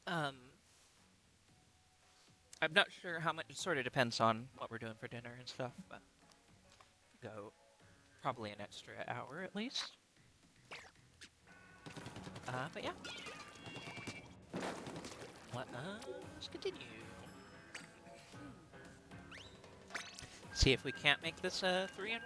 Um, I'm not sure how much. It sort of depends on what we're doing for dinner and stuff, but go probably an extra hour at least. But yeah, let's continue. See if we can't make this a 3-1.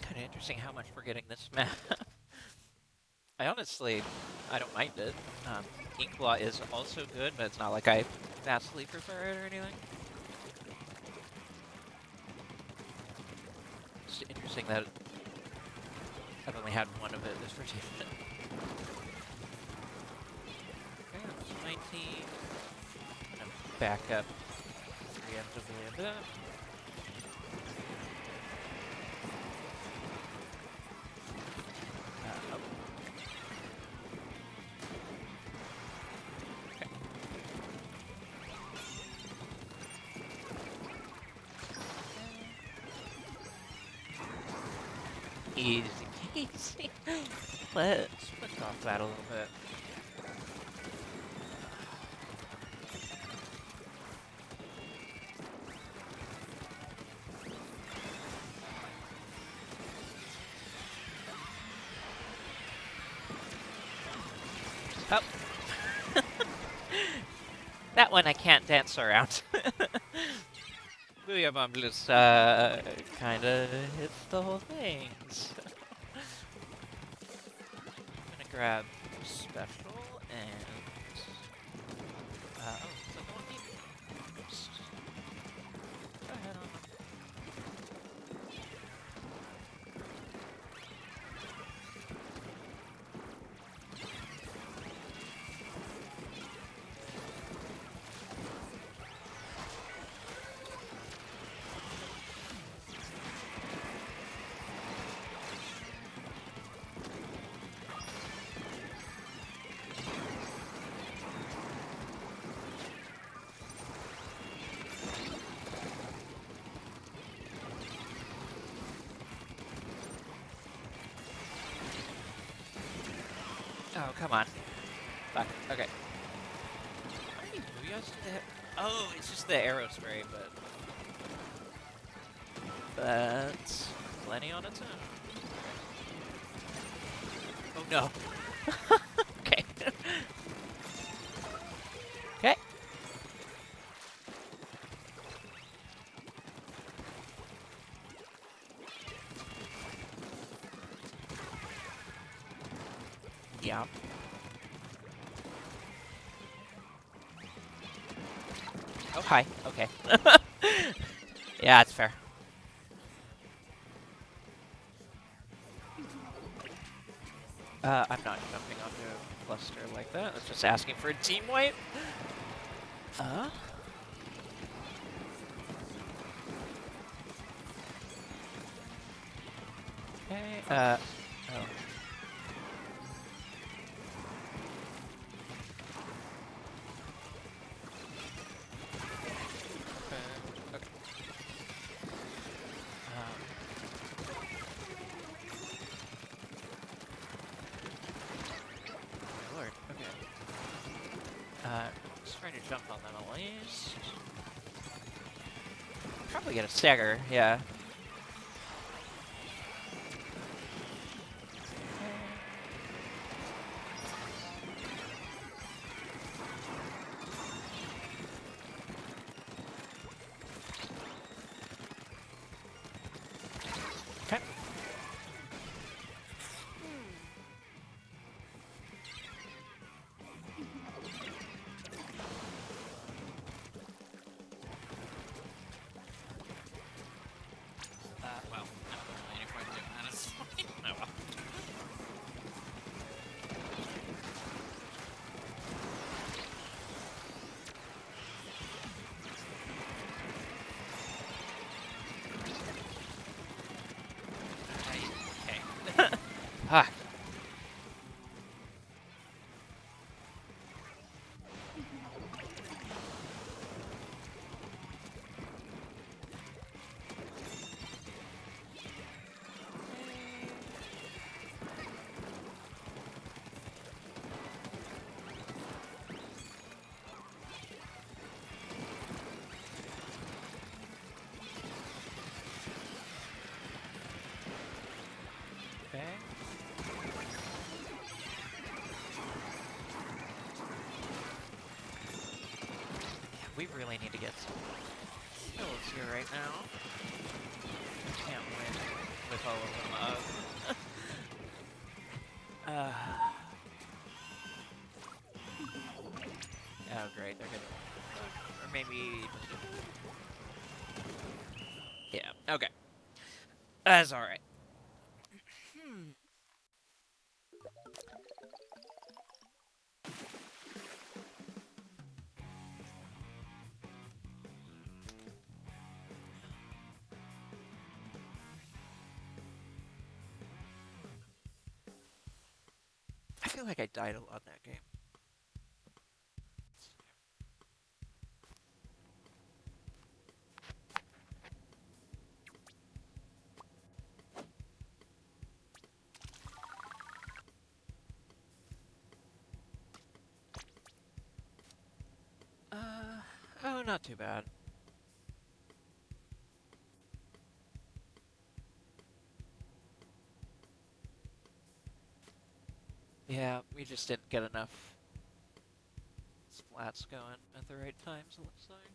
Kind of interesting how much we're getting this map. I don't mind it. Inkblot is also good, but it's not like I vastly prefer it or anything. It's interesting that I've only had one of it this rotation. Okay, that's 19. I'm gonna back up preemptively a bit. Easy peasy. Let's push off that a little bit. Oh. That one I can't dance around. Booyah Bomb just kinda hits the whole thing. So. I'm gonna grab special and oh, so don't need just go ahead on. Oh, come on. Fuck. Okay. How many booyahs do they have? Oh, it's just the arrow spray, but that's plenty on its own. Oh no. Okay. Okay. Yeah. Oh, hi. Okay. Yeah, that's fair. I'm not jumping onto a cluster like that. It's just asking for a team wipe. Okay, oh. Okay. jump on them at least. Probably get a stagger, yeah. Okay. Well, not really any point doing that at this point. Oh well. Okay. Ah. Okay. We really need to get some kills here right now. Can't win with all of them up. Oh great, they're gonna... Or maybe... Yeah, okay. That's alright. I feel like I died a lot in that game. Oh, not too bad. Yeah, we just didn't get enough splats going at the right times, it looks like.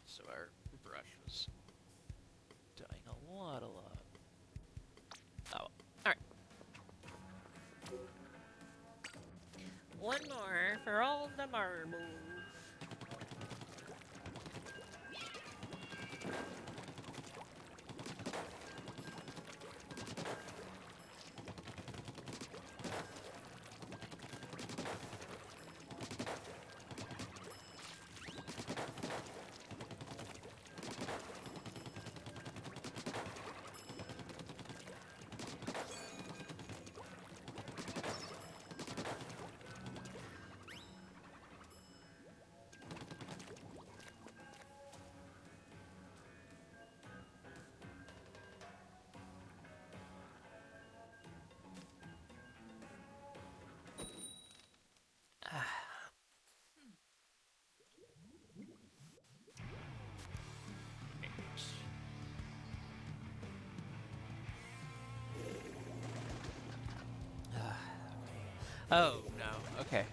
So our brush was dying a lot. Oh, alright. One more for all the marbles. Oh, no. Okay.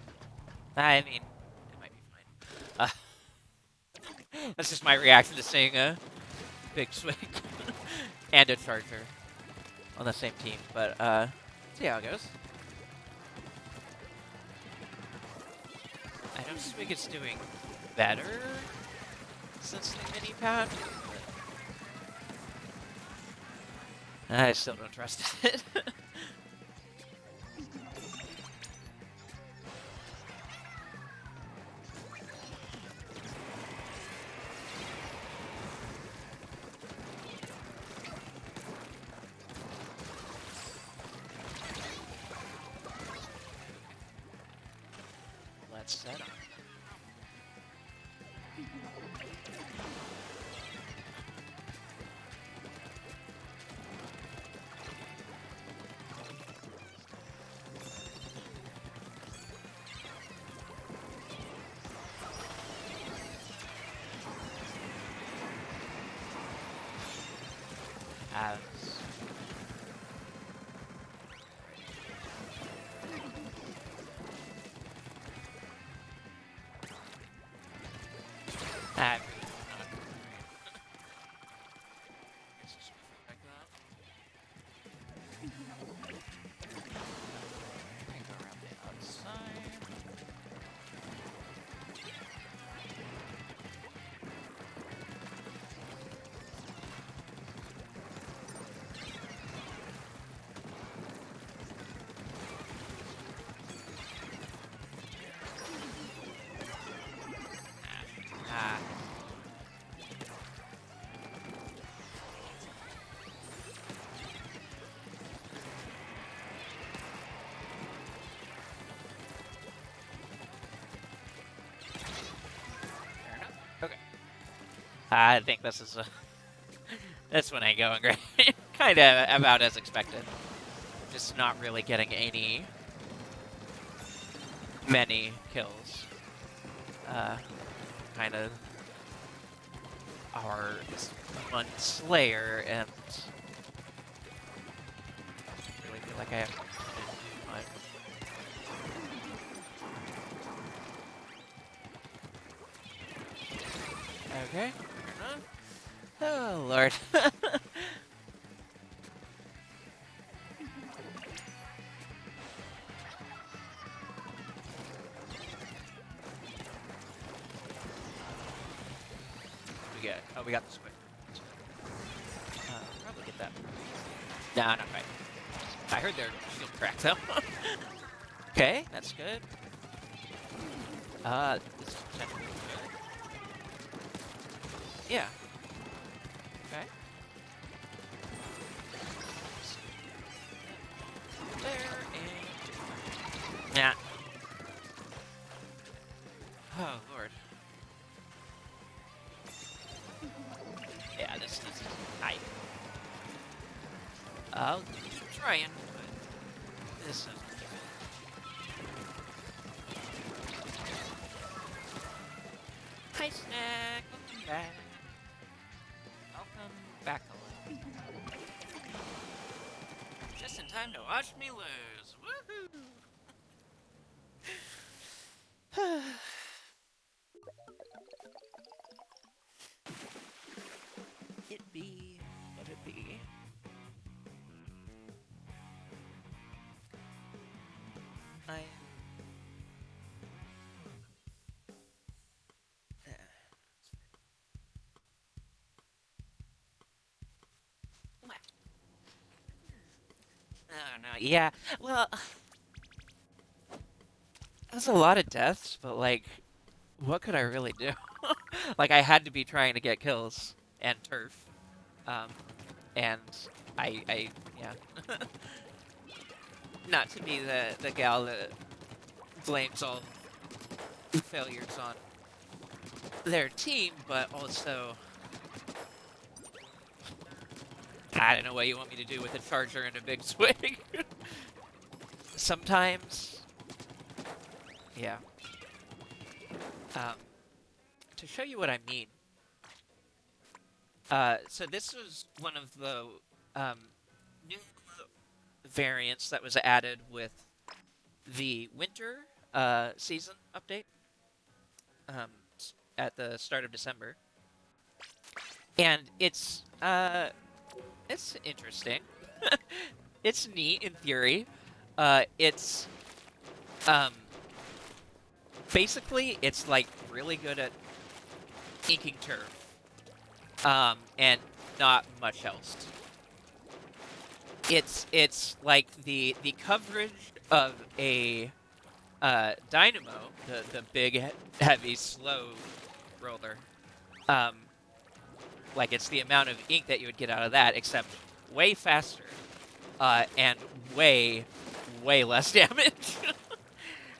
I mean, it might be fine. That's just my reaction to seeing a big swing and a charger on the same team. But, see how it goes. I know Swig is doing better since the mini patch. I still don't trust it. Let's set up. has. That really is not great. Guess it's like that. I go around the outside. Ah. Fair enough. Okay. I think this is this one ain't going great. Kind of about as expected. Just not really getting many kills. Kind of our one Slayer, and I really feel like I have to do much. Okay. Oh Lord. We got the squid. Probably get that. Nah, not quite. I heard their shield crack though. Okay, that's good. This is potentially good. Yeah. Okay. There and yeah. Oh Lord. Yeah, this is tight. I'll keep trying, but this is. Hi, Snack. Welcome back. Welcome back alive. Just in time to watch me lose. Woohoo! It be what it be. I. Oh no, yeah. Well, that's a lot of deaths, but like, what could I really do? Like, I had to be trying to get kills and turf, um, and yeah. Not to be the gal that blames all failures on their team, but also I don't know what you want me to do with a charger and a big swing. Sometimes, yeah. To show you what I mean, so this was one of the new variants that was added with the winter season update um, at the start of December, and it's interesting. It's neat in theory. It's um, basically it's like really good at inking turf, and not much else. It's like the coverage of a dynamo, the big heavy slow roller. Um, like it's the amount of ink that you would get out of that, except way faster, and way less damage.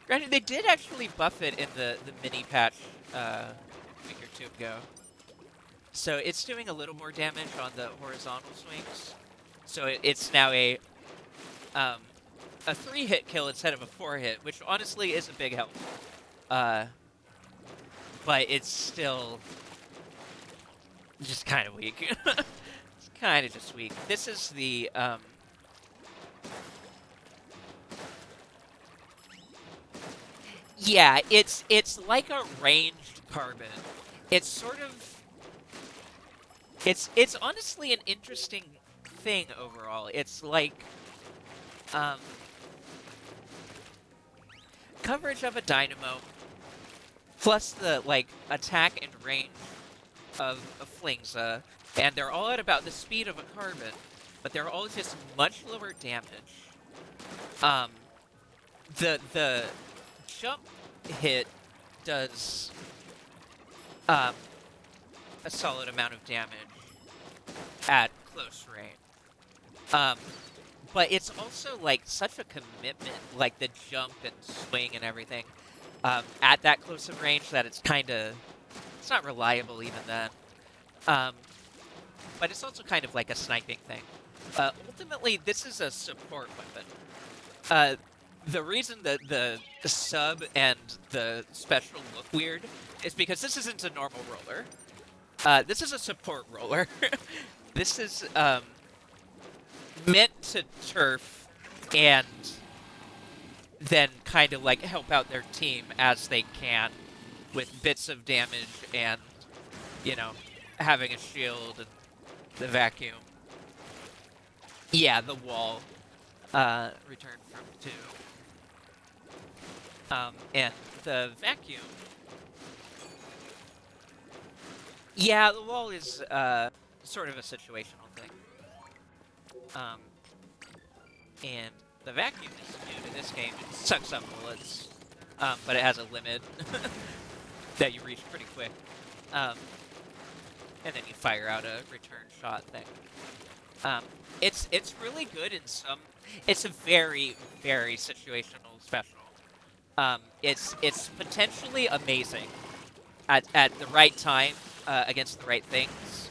Granted, they did actually buff it in the mini patch a week or two ago, so it's doing a little more damage on the horizontal swings. So it's now a 3-hit kill instead of a 4-hit, which honestly is a big help. But it's still just kind of weak. It's kind of just weak. This is the yeah, it's like a ranged carbon. It's sort of it's honestly an interesting thing overall. It's like um coverage of a dynamo plus the like attack and range of flings, and they're all at about the speed of a carbon, but they're all just much lower damage. Um, the jump hit does um, a solid amount of damage at close range. Um, but it's also like such a commitment, like the jump and swing and everything, at that close of range that it's not reliable even then. Um, but it's also kind of like a sniping thing. Ultimately, this is a support weapon. Uh, the reason that the sub and the special look weird is because this isn't a normal roller. This is a support roller. This is meant to turf and then kind of like help out their team as they can with bits of damage and, you know, having a shield and the vacuum. Yeah, the wall return from 2. And the vacuum. Yeah, the wall is sort of a situational thing. And the vacuum is new to this game. It sucks up bullets, but it has a limit that you reach pretty quick. And then you fire out a return shot thing. It's really good in some. It's a very, very situational special. It's potentially amazing at the right time against the right things.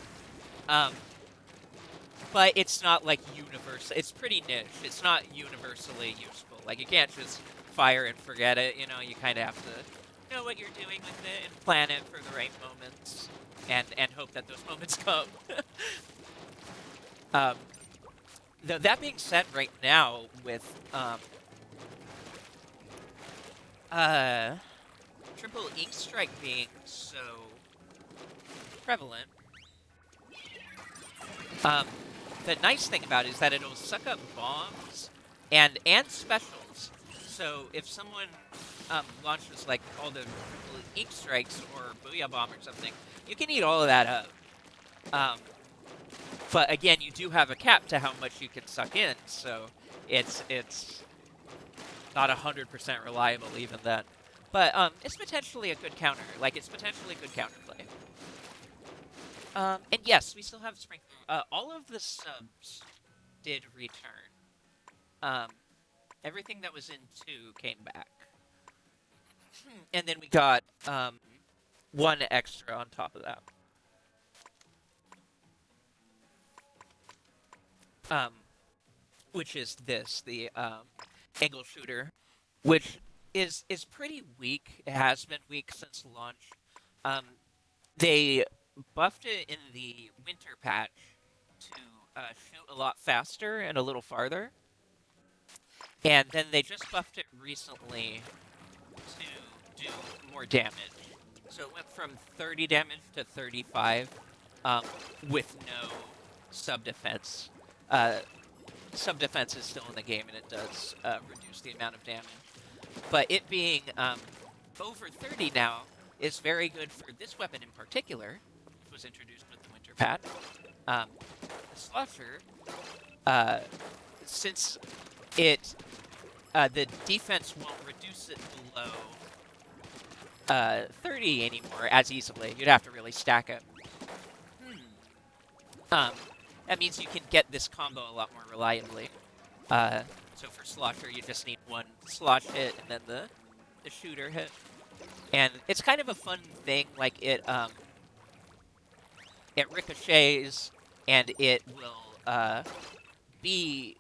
But it's not like universal. It's pretty niche. It's not universally useful. Like you can't just fire and forget it. You know, you kind of have to know what you're doing with it and plan it for the right moments, and hope that those moments come. um, that being said, right now with triple ink strike being so prevalent, the nice thing about it is that it'll suck up bombs and specials. So if someone launches like all the triple ink strikes or booyah bomb or something, you can eat all of that up. But again, you do have a cap to how much you can suck in, so it's not 100% reliable even then. But it's potentially a good counter. Like it's potentially good counterplay. And yes, we still have Sprinkler. All of the subs did return. Everything that was in 2 came back. And then we got 1 extra on top of that. Which is the angle shooter, which is pretty weak. It has been weak since launch. They buffed it in the winter patch to shoot a lot faster and a little farther. And then they just buffed it recently to do more damage. So it went from 30 damage to 35 with no sub-defense. Sub-defense is still in the game, and it does reduce the amount of damage. But it being over 30 now is very good for this weapon in particular, which was introduced with the winter patch. The Slosher, since it the defense won't reduce it below 30 anymore as easily. You'd have to really stack it. That means you can get this combo a lot more reliably. So for Slosher, you just need 1 slosh hit and then the shooter hit. And it's kind of a fun thing, like it ricochets and it will be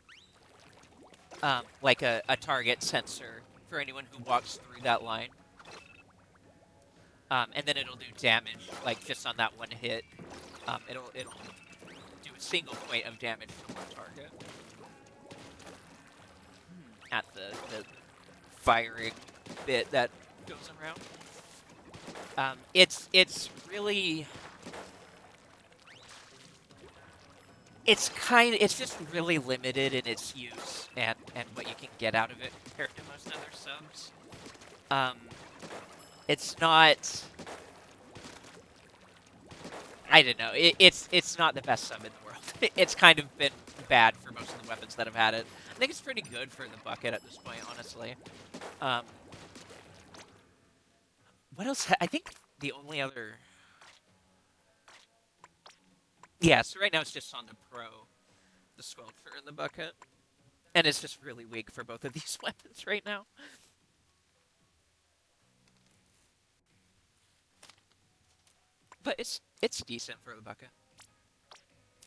like a target sensor for anyone who walks through that line. And then it'll do damage, like just on that 1 hit. It'll do a single point of damage to one target at the firing bit that goes around. It's really it's just really limited in its use and what you can get out of it compared to most other subs. Um, it's not. I don't know. It's not the best sub in the world. It's kind of been bad for most of the weapons that have had it. I think it's pretty good for the bucket at this point, honestly. Um, what else? I think the only other. Yeah, so right now it's just on the pro, the sculpture in the bucket, and it's just really weak for both of these weapons right now. But it's decent for the bucket.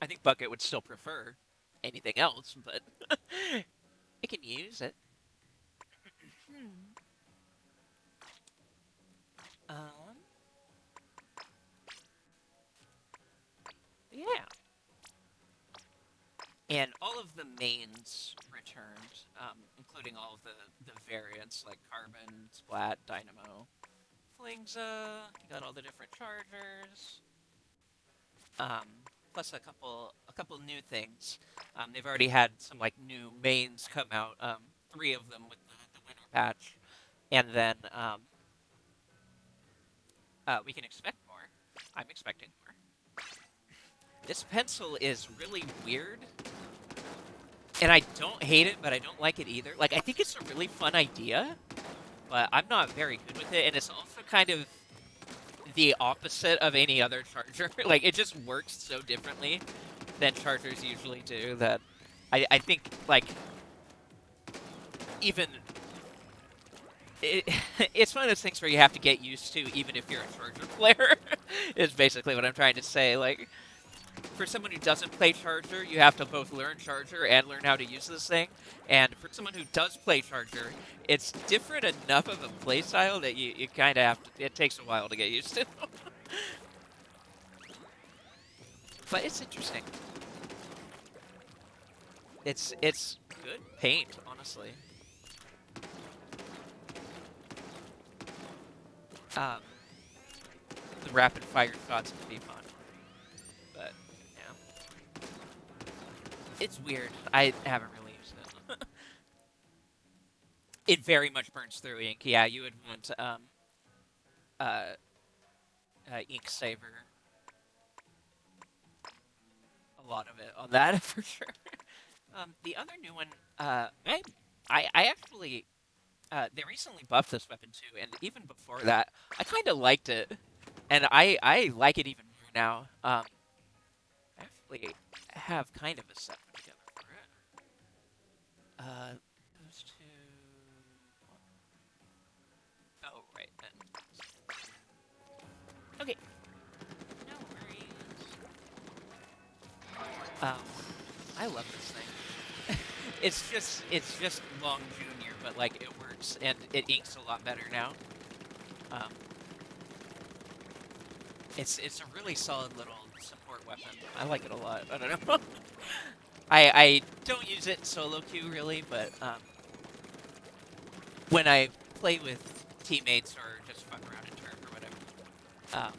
I think bucket would still prefer anything else, but it can use it. Um, yeah. And all of the mains returned, including all of the variants like Carbon, Splat, Dynamo, Flingza. You got all the different chargers. Um, plus a couple new things. They've already had some like new mains come out. Three of them with the winter patch, and then we can expect more. I'm expecting more. This pencil is really weird, and I don't hate it, but I don't like it either. Like, I think it's a really fun idea, but I'm not very good with it, and it's also kind of the opposite of any other charger. Like, it just works so differently than chargers usually do that I think, like, even... It, it's one of those things where you have to get used to, even if you're a charger player, is basically what I'm trying to say. Like, for someone who doesn't play Charger, you have to both learn Charger and learn how to use this thing. And for someone who does play Charger, it's different enough of a playstyle that you kind of have to... It takes a while to get used to. But it's interesting. It's good paint, honestly. Um, the rapid fire shots can be fun. But, yeah. It's weird. I haven't really used it. It very much burns through ink. Yeah, you would want uh, ink saver. A lot of it on that for sure. The other new one, I actually they recently buffed this weapon too, and even before that, I kind of liked it, and I like it even more now. I actually have kind of a set together for it. Goes to oh right then. Okay, no worries. Um, I love this thing. it's just long junior, but like it works and it inks a lot better now. Um, it's a really solid little support weapon. I like it a lot. I don't know. I don't use it in solo queue really, but when I play with teammates or just fuck around in turf or whatever, um,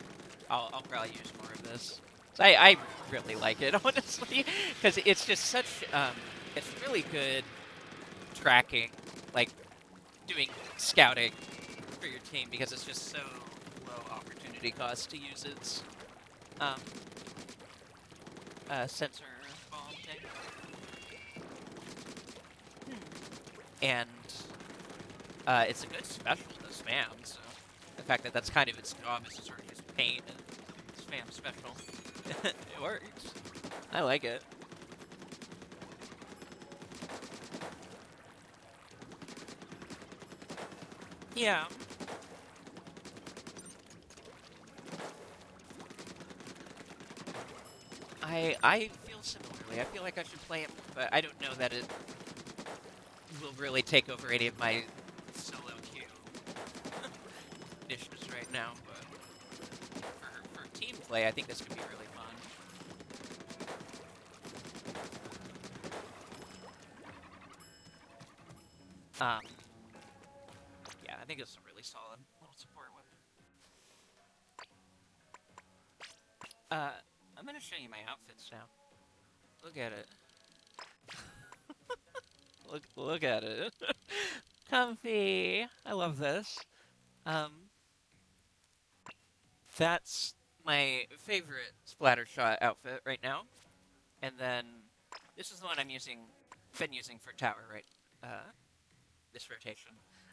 I'll probably use more of this. So I really like it honestly, because it's just such it's really good tracking, like doing scouting for your team because it's just so low opportunity cost to use its um, sensor bomb thing. And it's a good special to spam, so the fact that that's kind of its job is to sort of just paint and spam special. It works. I like it. Yeah. I feel similarly. I feel like I should play it, but I don't know that it will really take over any of my solo queue initiatives right now. But for team play, I think this could be really fun. Um, yeah, I think it's a really solid little support weapon. I'm gonna show you my outfits now. Look at it. Look at it. Comfy. I love this. Um, that's my favorite Splattershot outfit right now. And then this is the one been using for tower, right? This rotation.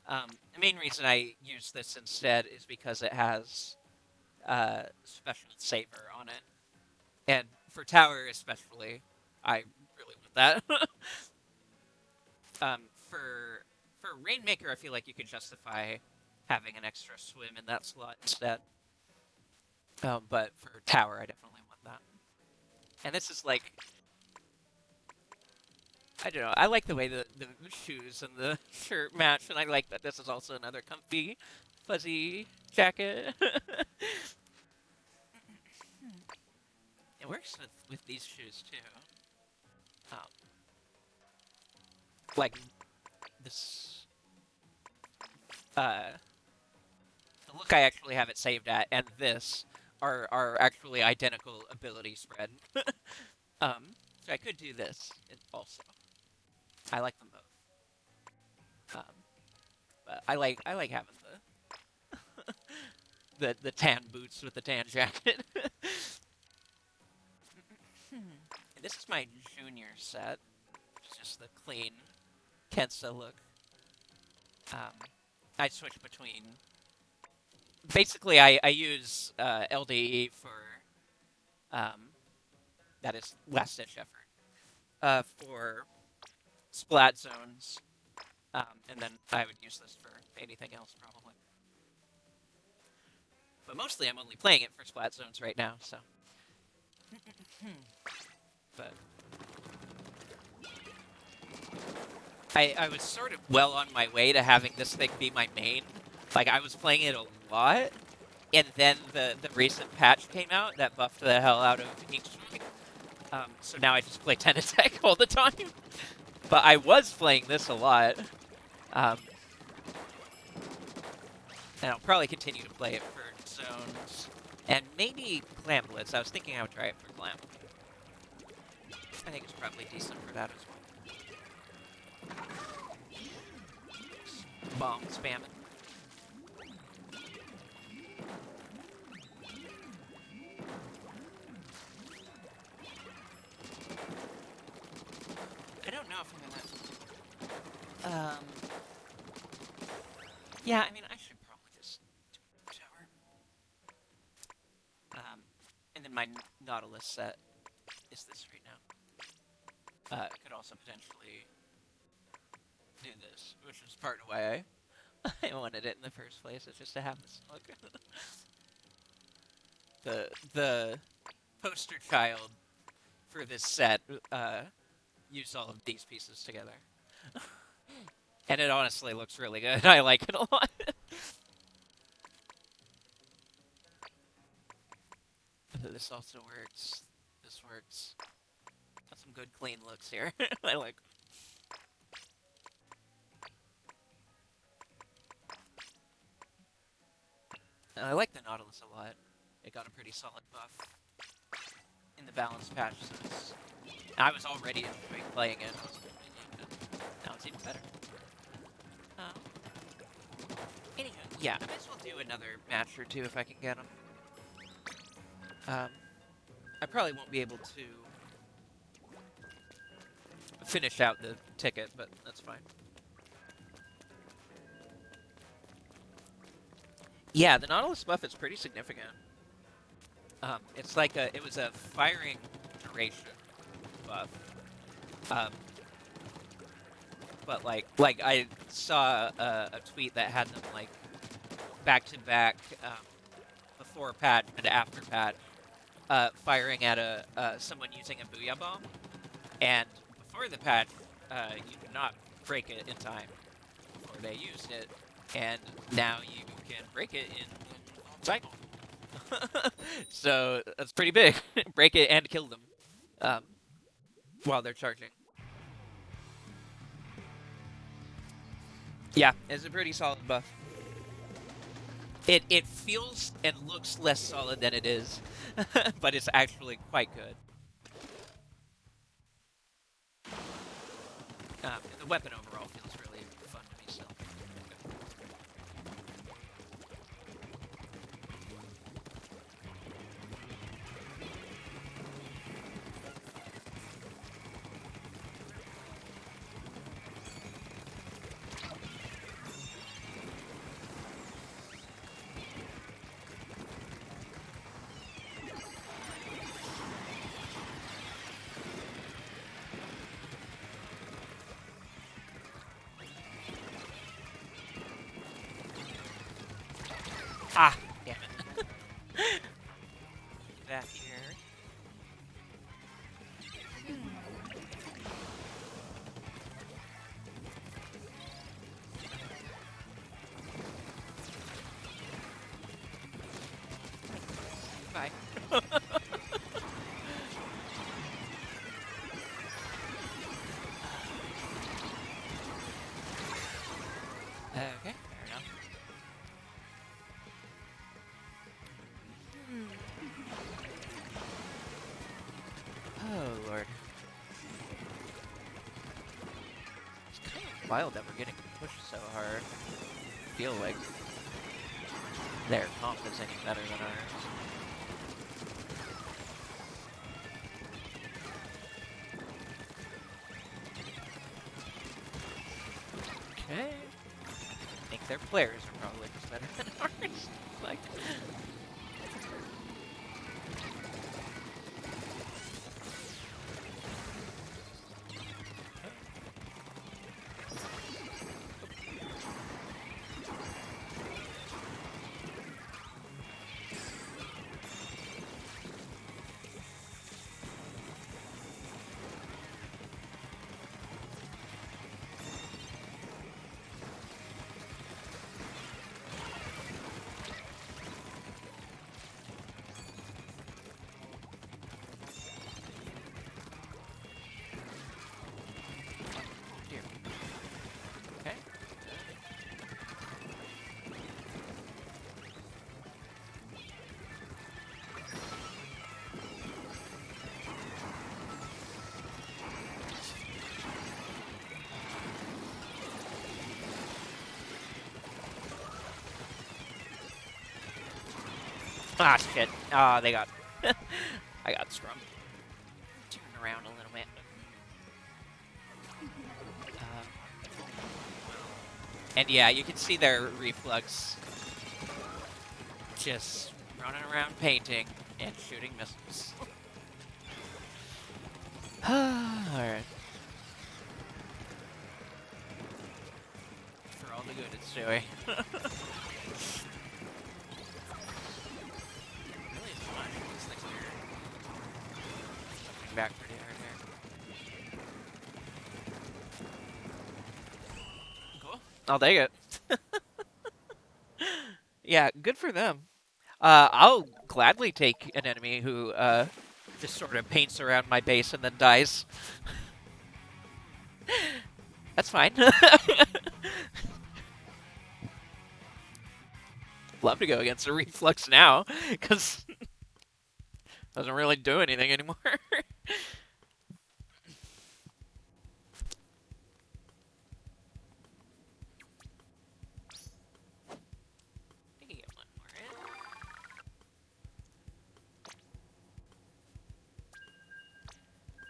The main reason I use this instead is because it has special saver on it, and for tower especially, I really want that. um, for for Rainmaker, I feel like you could justify having an extra swim in that slot instead. But for tower, I definitely want that. And this is like, I don't know. I like the way the shoes and the shirt match, and I like that this is also another comfy, fuzzy jacket. It works with these shoes too. Um, like this, uh, the look I actually have it saved at, and this are actually identical ability spread. So I could do this also. I like them both. But I like having the tan boots with the tan jacket. And this is my junior set. It's just the clean Kensa look. Um, I switch between. Basically, I use LDE for that is last ditch effort for splat zones, and then I would use this for anything else probably. But mostly, I'm only playing it for splat zones right now. So, but I was sort of well on my way to having this thing be my main. Like I was playing it a lot, and then the recent patch came out that buffed the hell out of Inkstream. So now I just play Tenatech all the time. But I was playing this a lot. Um, and I'll probably continue to play it for zones. And maybe Clam Blitz. I was thinking I would try it for Clam. I think it's probably decent for that as well. Bomb spamming. I don't know if I'm gonna... Yeah, I mean, I should probably just do a tower. And then my Nautilus set is this right now. I could also potentially do this, which is part of why I wanted it in the first place. It's just to have this look. the poster child for this set used all of these pieces together. And it honestly looks really good. I like it a lot. This also works. This works. Got some good clean looks here. I like. I like the Nautilus a lot. It got a pretty solid buff in the balance patch since I was already enjoying playing it. Now it's even better. Anywho, yeah, I might as well do another match or two if I can get them. I probably won't be able to finish out the ticket, but that's fine. Yeah, the Nautilus buff is pretty significant. It's like it was a firing duration buff. But like I saw a tweet that had them like back to back before patch and after patch, firing at someone using a Booyah Bomb, and before the patch, you could not break it in time before they used it, and now you can break it in cycle. So that's pretty big. Break it and kill them while they're charging. Yeah, it's a pretty solid buff. It feels and looks less solid than it is, but it's actually quite good. The weapon overall feels really fun to me still. Ah, damn it. Back here. Bye. Okay, fair enough. Oh, Lord. It's kind of wild that we're getting pushed so hard. I feel like their comp is any better than ours. Okay. I think their players are probably just better than ours. Like, dear. Okay. Ah, shit. Ah, they got... I got strung. Turn around a little bit. And yeah, you can see their reflux just running around painting and shooting missiles. Alright. For all the good it's doing. Really is much. These things are coming back pretty hard here. Cool. I'll take it. Yeah, good for them. I'll gladly take an enemy who just sort of paints around my base and then dies. That's fine. Love to go against a reflux now, because doesn't really do anything anymore. I can get one more in.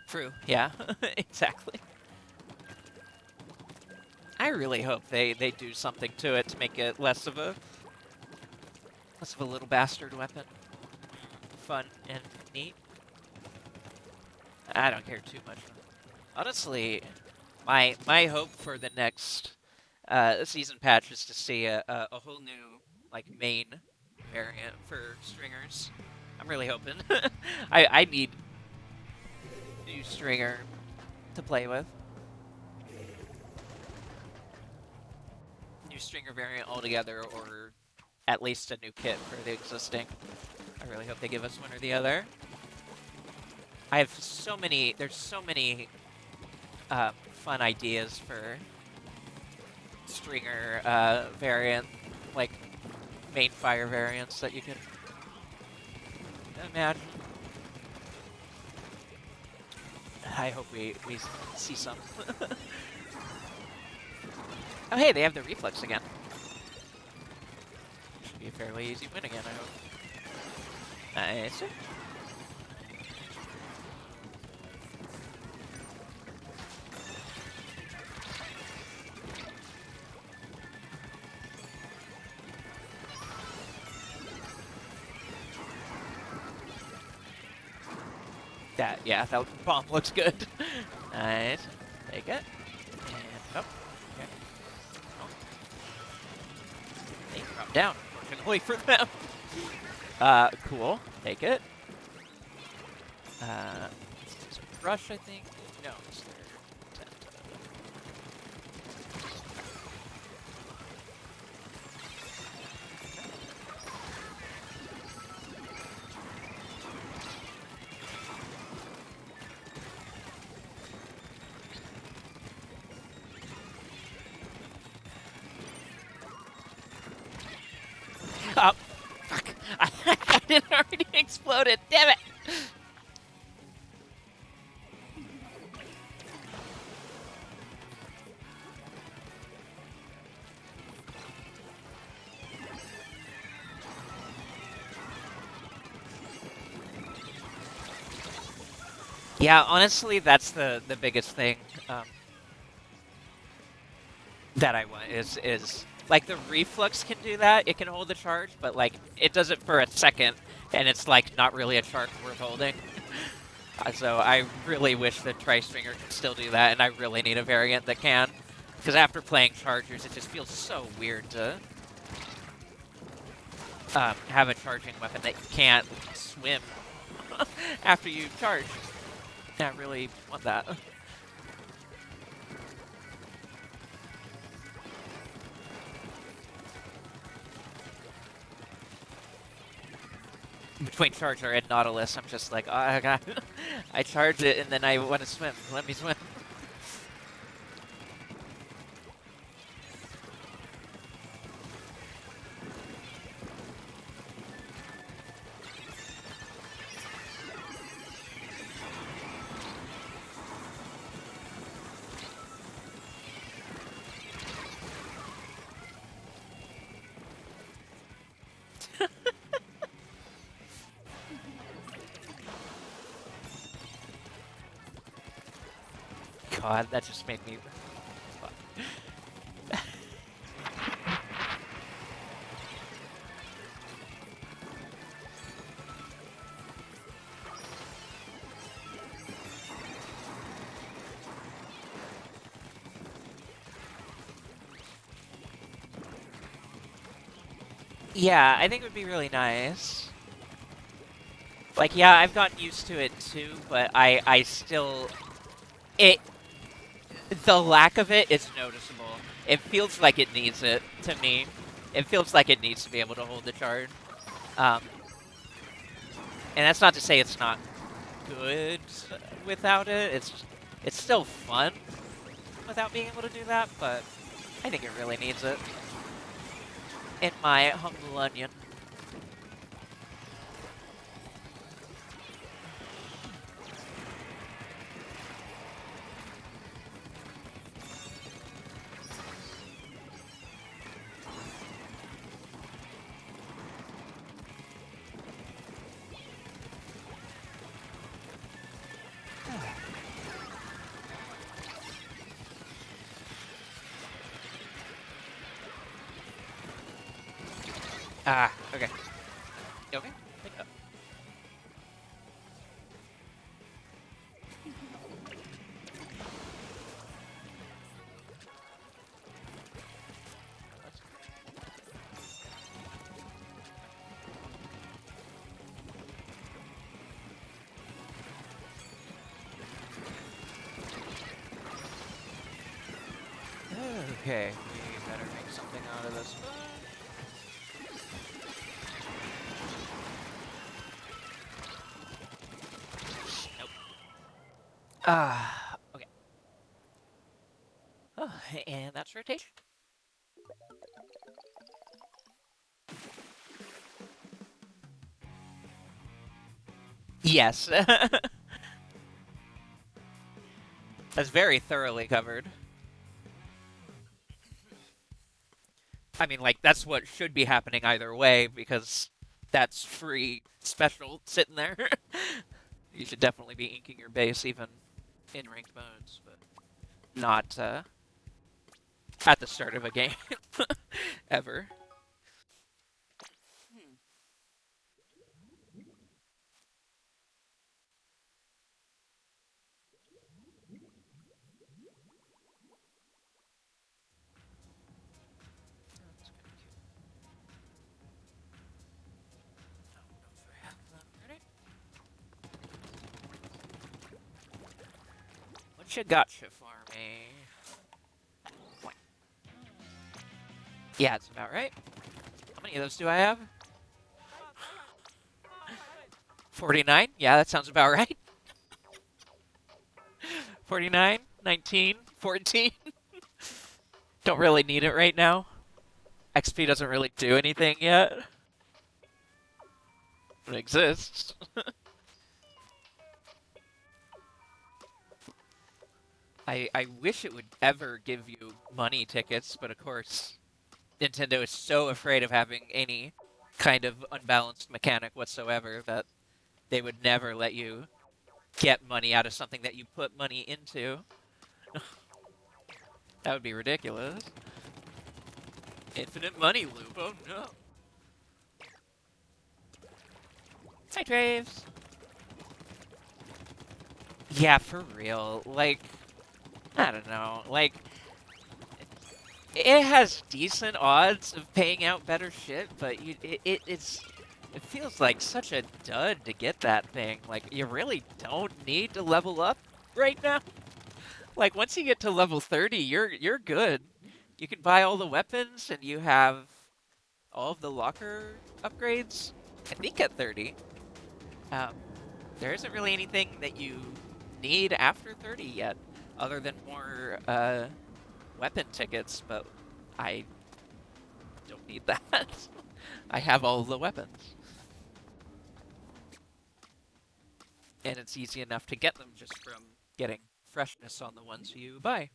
True. Yeah. Exactly. I really hope they do something to it to make it less of a little bastard weapon. Fun and neat. I don't care too much. Honestly, my hope for the next season patch is to see a whole new like main variant for stringers. I'm really hoping. I need new stringer to play with. New stringer variant altogether, or at least a new kit for the existing. I really hope they give us one or the other. I have so many. There's so many fun ideas for Stringer variant, like main fire variants that you could imagine. I hope we see some. Oh hey, they have the reflex again. Should be a fairly easy win again, I hope. Nice. Yeah, that bomb looks good. Nice. Take it. And up. Okay. Oh. They drop down, unfortunately for them. Cool. Take it. It's a rush, I think. No, it's their tent. Oh, fuck. I it already exploded. Damn it. Yeah, honestly, that's the biggest thing that I want is like the reflux can do that. It can hold the charge, but like it does it for a second, and it's like not really a charge worth holding. So I really wish that Tri-Stringer could still do that, and I really need a variant that can. Because after playing Chargers, it just feels so weird to have a charging weapon that can't swim after you charge. I really want that. Between Charger and Nautilus, I'm just like, oh god, I charge it and then I want to swim. Let me swim. God, that just made me. Yeah, I think it would be really nice. Like, yeah, I've gotten used to it too, but I still, it, the lack of it is noticeable. It feels like it needs it, to me. It feels like it needs to be able to hold the charge. Um, and that's not to say it's not good without it. It's still fun without being able to do that, but I think it really needs it. In my humble onion. Ah, okay. Okay, pick up. Okay, we better make something out of this. Nope. Ah, okay. Oh, and that's rotation. Yes. That's very thoroughly covered. I mean, like, that's what should be happening either way, because that's free special sitting there. You should definitely be inking your base even in ranked modes, but not at the start of a game ever. Hmm. That's kind of cute. I don't know if I have them ready. What you gotcha for me? Yeah, it's about right. How many of those do I have? 49? Yeah, that sounds about right. 49, 19, 14. Don't really need it right now. XP doesn't really do anything yet. It exists. I wish it would ever give you money tickets, but of course, Nintendo is so afraid of having any kind of unbalanced mechanic whatsoever that they would never let you get money out of something that you put money into. That would be ridiculous. Infinite money loop, oh no. Hi, Traves. Yeah, for real. Like, I don't know. Like, it has decent odds of paying out better shit, but it feels like such a dud to get that thing. Like, you really don't need to level up right now. Like, once you get to level 30, you're good. You can buy all the weapons and you have all of the locker upgrades. I think at 30. Um, there isn't really anything that you need after 30 yet, other than more weapon tickets, but I don't need that. I have all the weapons. And it's easy enough to get them just from getting freshness on the ones you buy.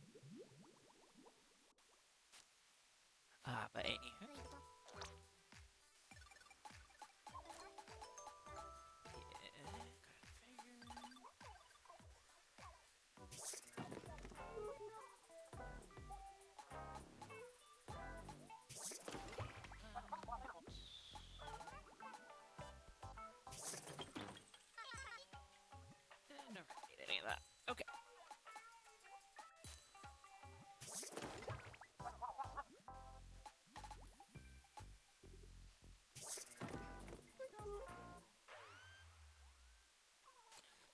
But anywho. Never need any of that. Okay.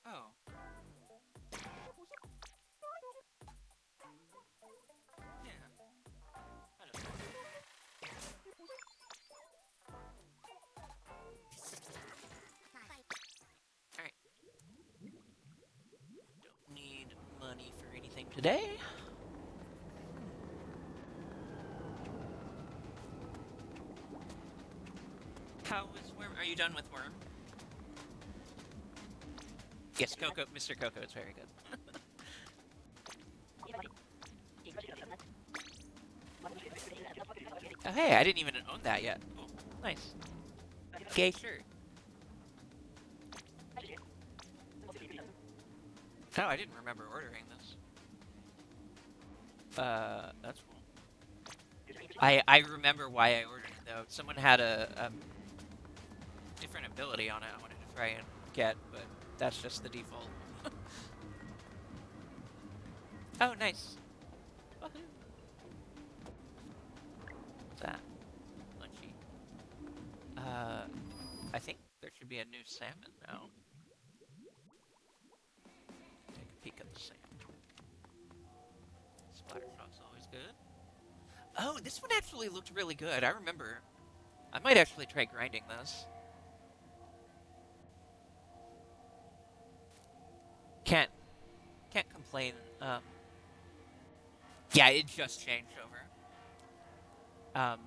Oh. Yeah. Alright. Don't need money for anything today. How is Worm? Are you done with Worm? Yes, Coco, Mr. Coco is very good. Oh, hey, I didn't even own that yet. Oh, nice. Gay shirt. Oh, I didn't remember ordering this. That's cool. I remember why I ordered it though. Someone had a different ability on it. I wanted to try and get, but that's just the default. Oh, nice. Woohoo. What's that? Lunchy. I think there should be a new salmon now. Take a peek at the salmon. Splattershot's always good. Oh, this one actually looked really good. I remember. I might actually try grinding this. Can't can't complain. Yeah, it just changed over. Um,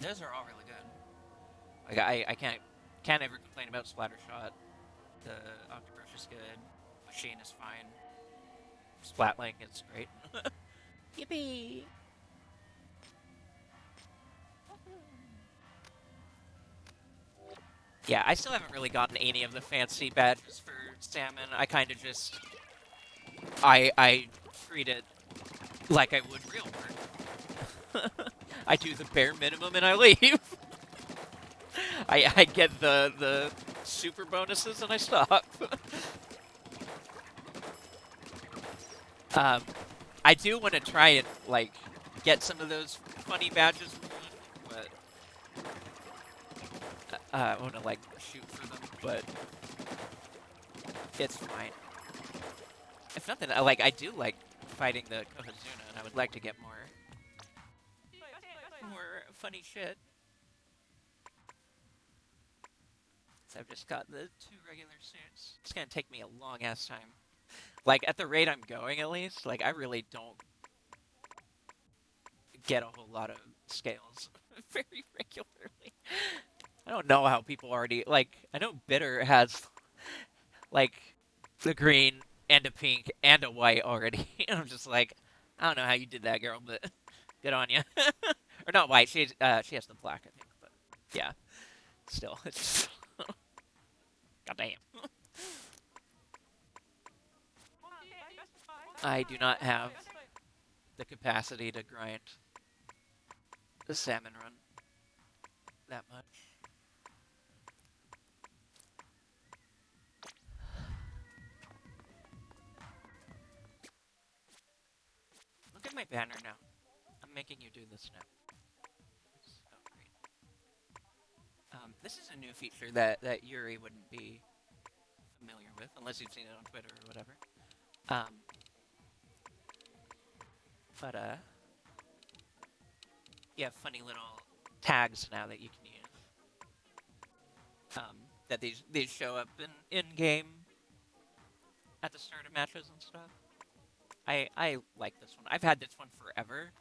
those are all really good. Like I can't ever complain about Splattershot. The Octobrush is good. Machine is fine. Splatling is great. Yippee! Yeah, I still haven't really gotten any of the fancy badges for salmon. I kind of just I treat it like I would real work. I do the bare minimum and I leave. I get the super bonuses and I stop. um, I do want to try and like get some of those funny badges, but I want to like shoot for them. But it's fine. If nothing, I do like fighting the Kohazuna, and I would like to get more funny shit. So I've just got the 2 regular suits. It's gonna take me a long ass time. Like at the rate I'm going, at least, like I really don't get a whole lot of scales very regularly. I don't know how people already like. I know Bitter has like the green and a pink and a white already. And I'm just like, I don't know how you did that, girl, but good on you. Or not white. She has the black, I think. But yeah, still, it's goddamn. I do not have the capacity to grind the salmon run that much. Look at my banner now. I'm making you do this now. Oh, great. This is a new feature that Yuri wouldn't be familiar with, unless you've seen it on Twitter or whatever. Um, but you have funny little tags now that you can use. That these show up in game at the start of matches and stuff. I like this one. I've had this one forever,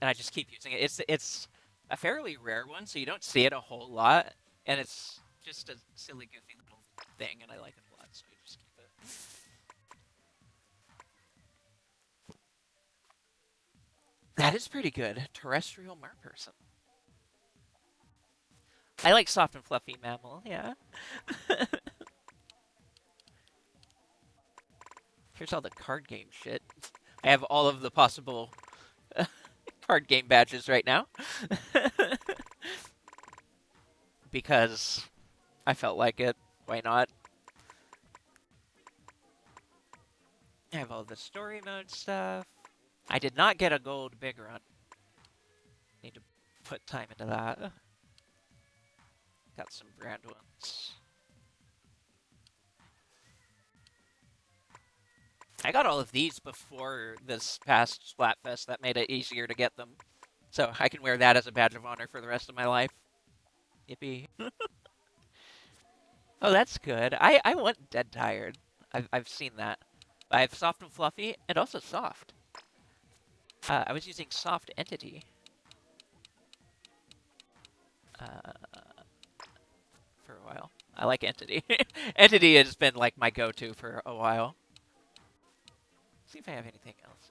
and I just keep using it. It's a fairly rare one, so you don't see it a whole lot, and it's just a silly, goofy little thing, and I like it a lot, so I just keep it. That is pretty good. Terrestrial merperson. I like soft and fluffy mammal, yeah. Here's all the card game shit. I have all of the possible card game badges right now. Because I felt like it. Why not? I have all the story mode stuff. I did not get a gold big run. Need to put time into that. Got some brand ones. I got all of these before this past Splatfest. That made it easier to get them. So I can wear that as a badge of honor for the rest of my life. Yippee. Oh, that's good. I want Dead Tired. I've seen that. I have Soft and Fluffy, and also Soft. I was using Soft Entity. For a while. I like Entity. Entity has been like my go-to for a while. See if I have anything else.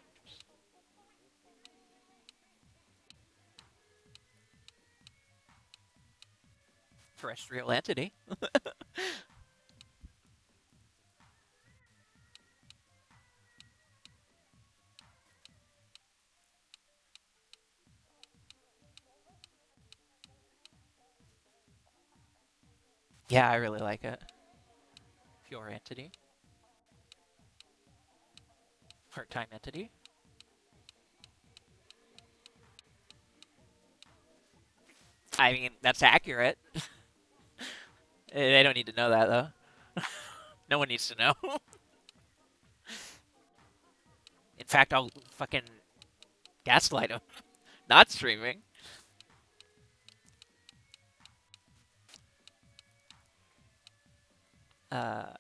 Terrestrial Entity. Yeah, I really like it. Pure Entity. Part-time Entity. I mean, that's accurate. They don't need to know that, though. No one needs to know. In fact, I'll fucking gaslight them. Not streaming. Uh,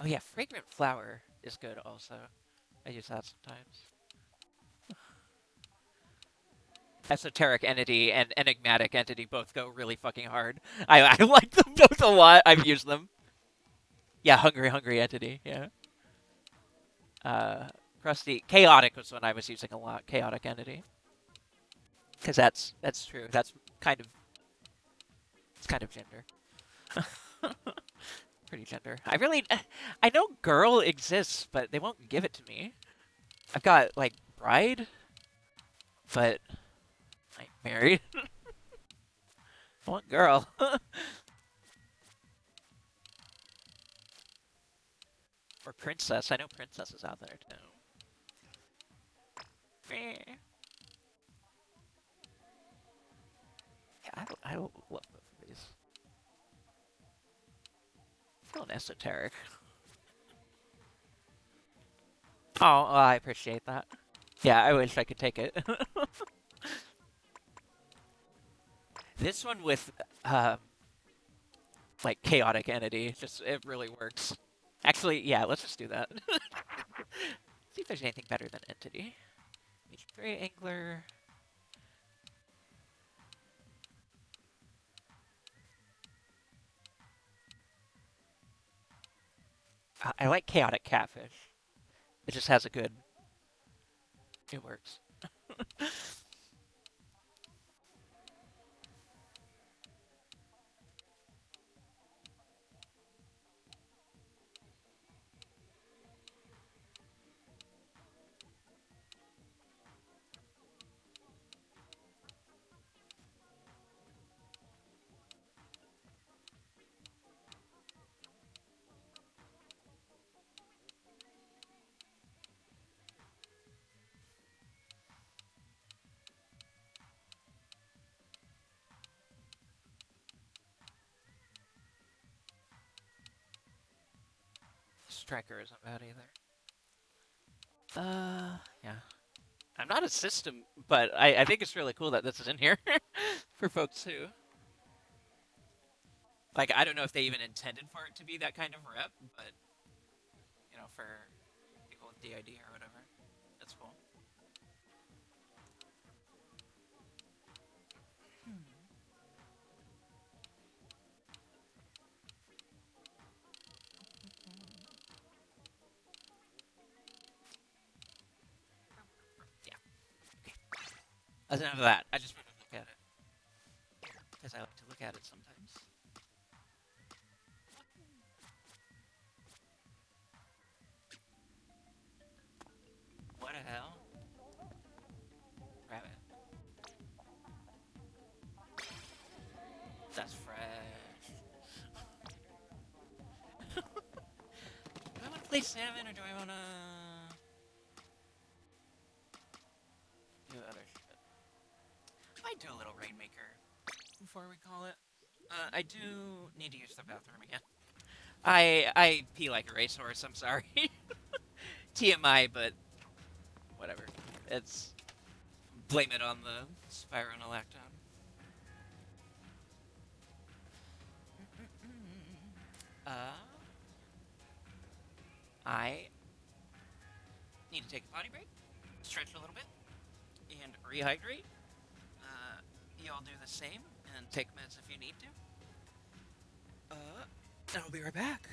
Oh yeah, fragrant flower is good also. I use that sometimes. Esoteric entity and enigmatic entity both go really fucking hard. I like them both a lot. I've used them. Yeah, hungry entity. Yeah. Uh, crusty chaotic was one I was using a lot. Chaotic entity, because that's true. That's kind of it's kind of gender. Pretty gender. I know girl exists, but they won't give it to me. I've got like bride, but like married. I want girl. Or princess. I know princesses out there too. Yeah, I love both of these. Feeling esoteric. Oh, well, I appreciate that. Yeah, I wish I could take it. This one with like chaotic entity, just it really works. Actually, yeah, let's just do that. See if there's anything better than entity. H3 angler. I like chaotic catfish. It just has a good. It works. Striker isn't bad either. Yeah. I'm not a system, but I think it's really cool that this is in here for folks who like. I don't know if they even intended for it to be that kind of rep, but for people with DID or whatever, that's cool. Yeah. Okay. That's enough of that. I just want to look at it because I like to look at it sometimes. What the hell? Rabbit. That's fresh. Do I want to play salmon or do I want to do other shit? I might do a little rainmaker before we call it. I do need to use the bathroom again. I pee like a racehorse. I'm sorry. TMI, but whatever. It's blame it on the spironolactone. Uh, I need to take a potty break, stretch a little bit, and rehydrate. Y'all do the same and take meds if you need to. I'll be right back.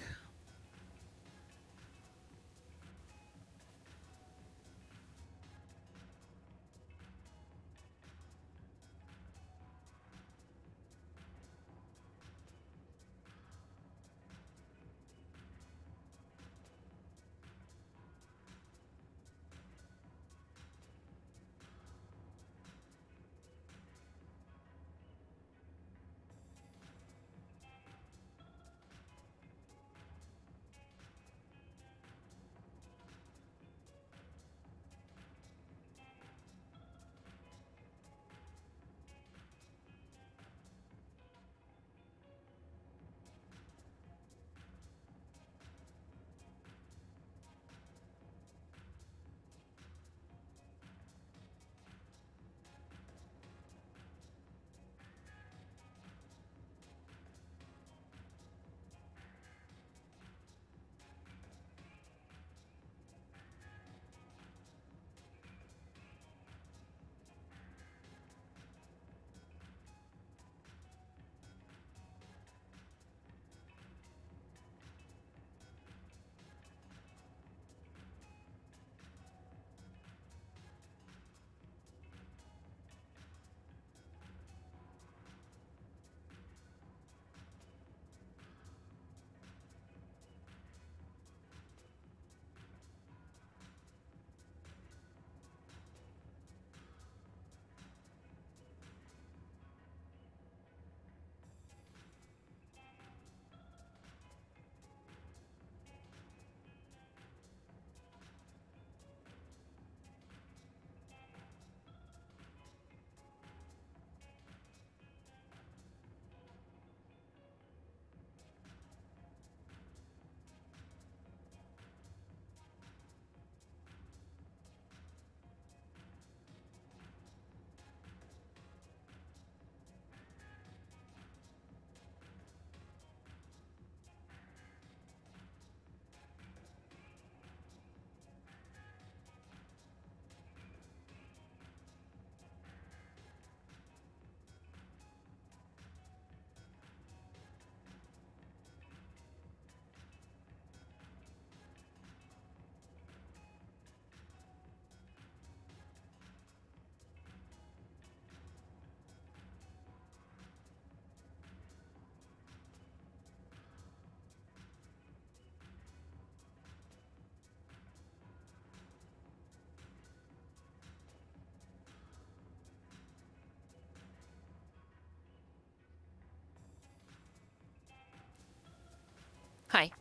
Hi.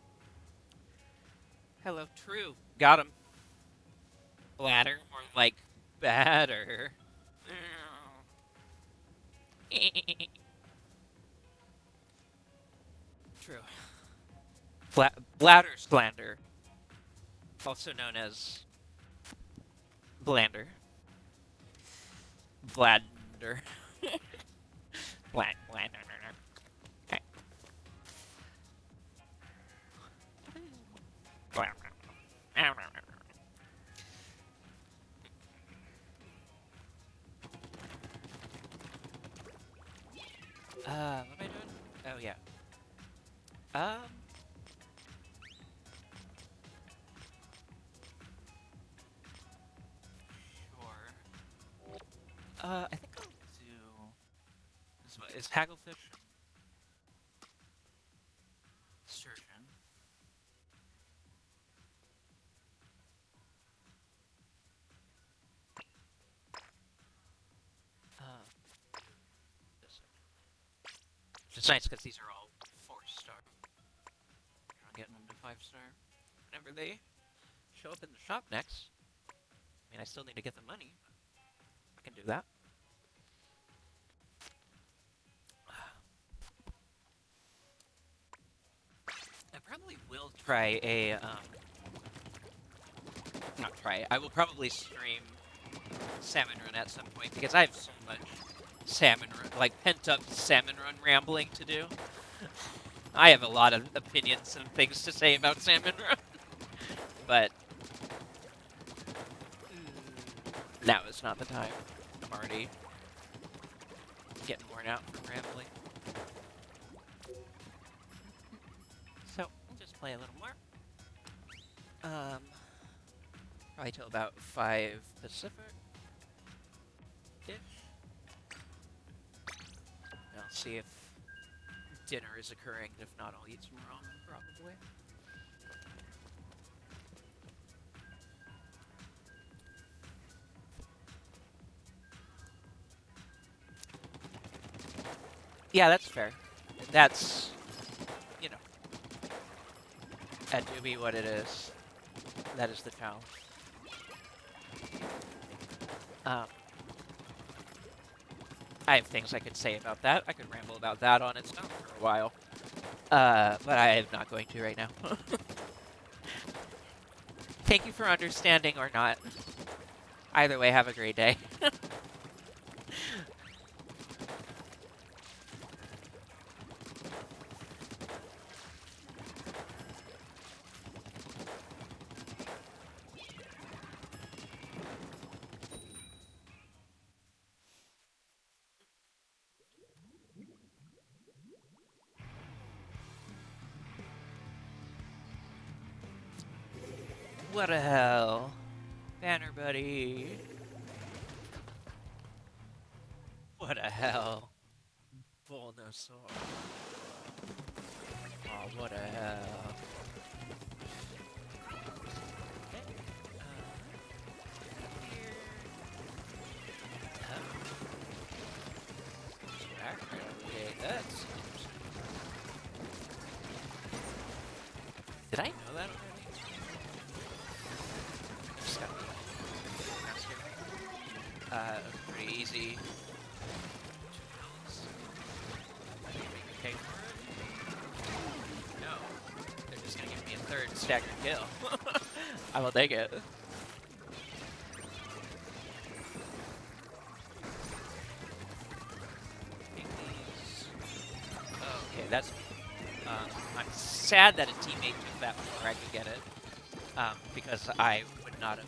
Hello, true. Got him. Bladder, more like batter. True. Bladder slander, also known as blander. Blander. Blander. Okay. What am I doing? Oh, yeah. Um, sure. I think I'll do... Is hagglefish sturgeon? This It's nice because these are all 4-star. I'm getting them to 5-star whenever they show up in the shop next. I mean, I still need to get the money, but I can do that. I probably will try a, not try, I will probably stream Salmon Run at some point, because I have so much Salmon Run, like pent-up Salmon Run rambling to do. I have a lot of opinions and things to say about Salmon Run, but now is not the time. I'm already getting worn out from rambling. So, we'll just play a little more. Probably till about 5 Pacific-ish. I'll see if dinner is occurring. If not, I'll eat some ramen, probably. Yeah, that's fair. That's, you know, that do be what it is. That is the challenge. I have things I could say about that. I could ramble about that on its own for a while. But I am not going to right now. Thank you for understanding or not. Either way, have a great day. What the hell? Banner buddy. What the hell? Bulbasaur. Oh, what the hell? Okay, that's... Did I know that already? Just gotta be faster. Pretty easy. I can make a cake for it. No. They're just gonna give me a 3rd staggered kill. I will take it. Okay, that's... I'm sad that a teammate took that before I could get it. Because I would not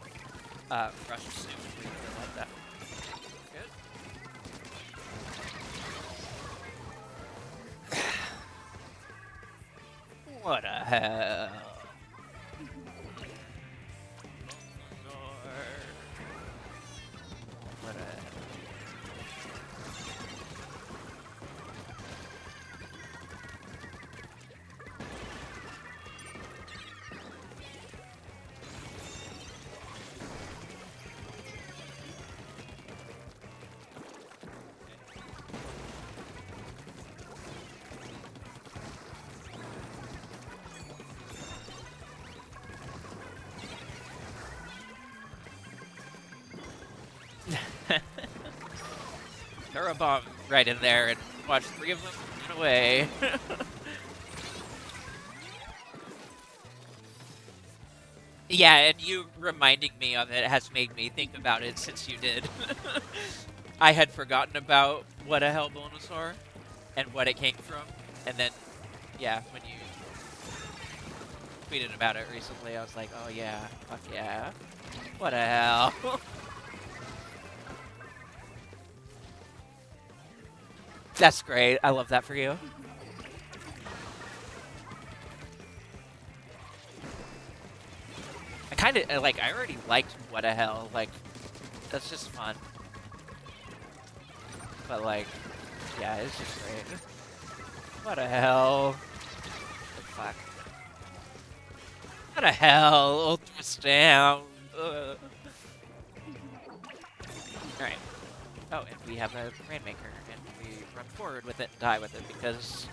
have rushed stupidly like that. Good. What the hell? What the hell? throw a bomb right in there and watch 3 of them run away. Yeah, and you reminding me of it has made me think about it since you did. I had forgotten about what a hell Bulbasaur and what it came from, and then, yeah, when you tweeted about it recently, I was like, oh yeah, fuck yeah. What a hell. That's great. I love that for you. I kind of, like, I already liked what a hell. Like, that's just fun. But, like, yeah, it's just great. What a hell. Fuck. What a hell. Ultra Stamp. Alright. Oh, and we have a Rainmaker, and we run forward with it and die with it because...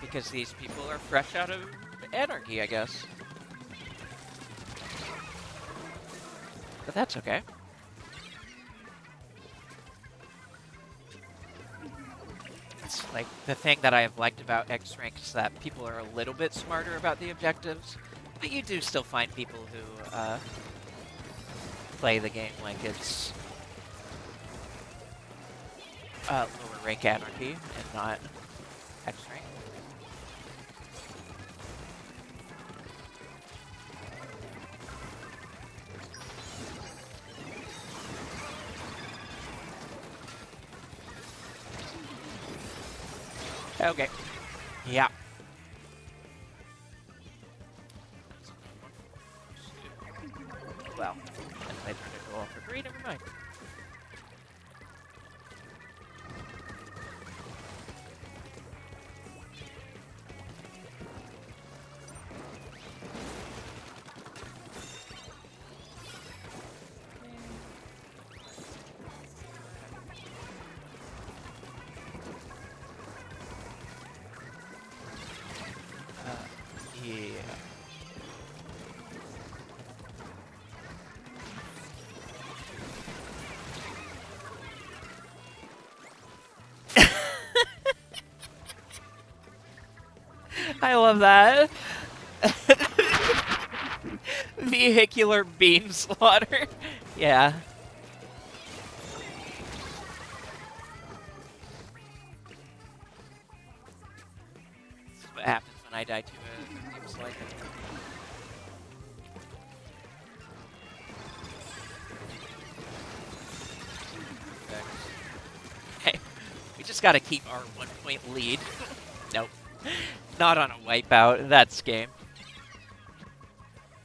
because these people are fresh out of anarchy, I guess. But that's okay. It's like the thing that I have liked about X Rank is that people are a little bit smarter about the objectives, but you do still find people who play the game like it's lower rank anarchy and not X Rank. Okay. Yeah. Well, and they turned it all for free, never mind. Yeah. I love that. Vehicular bean slaughter. Yeah. That's what happens when I die to a Doom Slider. Hey, we just gotta keep our 1-point lead. Nope. Not on a wipeout. That's game.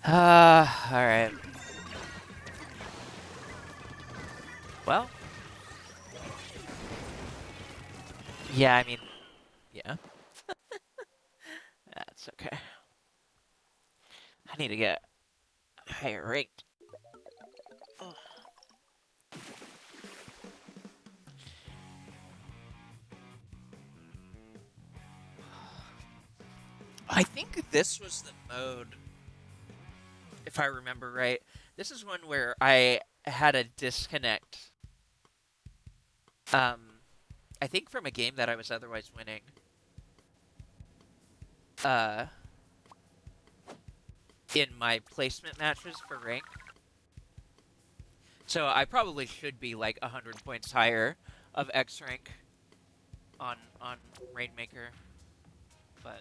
Alright. Well. Yeah, I mean, yeah. That's okay. I need to get higher ranked. Oh. I think this was the mode, if I remember right. This is one where I had a disconnect. I think from a game that I was otherwise winning. In my placement matches for rank. So I probably should be like 100 points higher of X rank on Rainmaker, but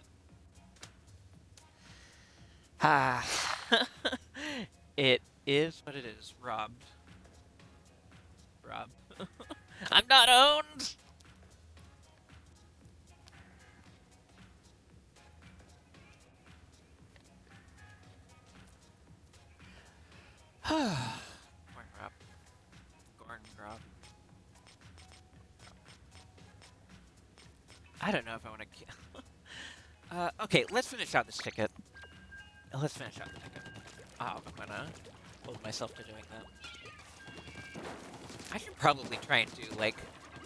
it is what it is. Robbed. I'm not owned. Corn drop. Corn drop. I don't know if I want to. Okay, let's finish out this ticket. Let's finish out the ticket. Oh, I'm gonna hold myself to doing that. I should probably try and do like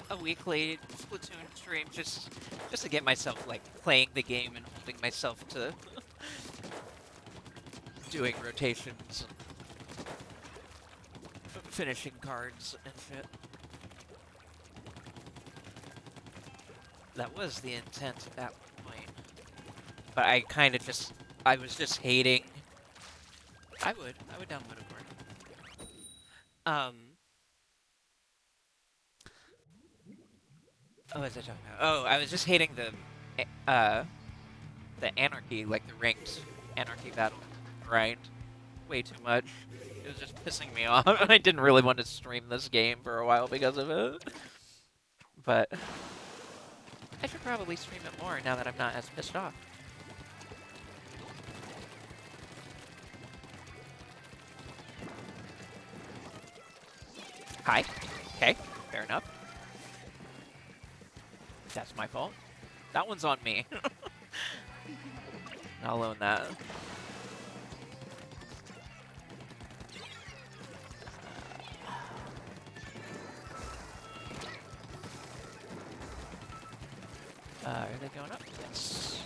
a weekly Splatoon stream just to get myself like playing the game and holding myself to doing rotations and finishing cards and shit. That was the intent at that point. But I kind of just, I was just hating. I would download it more. What was I talking about? Oh, I was just hating the anarchy, like the ranked anarchy battle grind way too much. It was just pissing me off. I didn't really want to stream this game for a while because of it. But I should probably stream it more now that I'm not as pissed off. Hi. Okay, fair enough. That's my fault. That one's on me. I'll own that. Are they going up? Yes.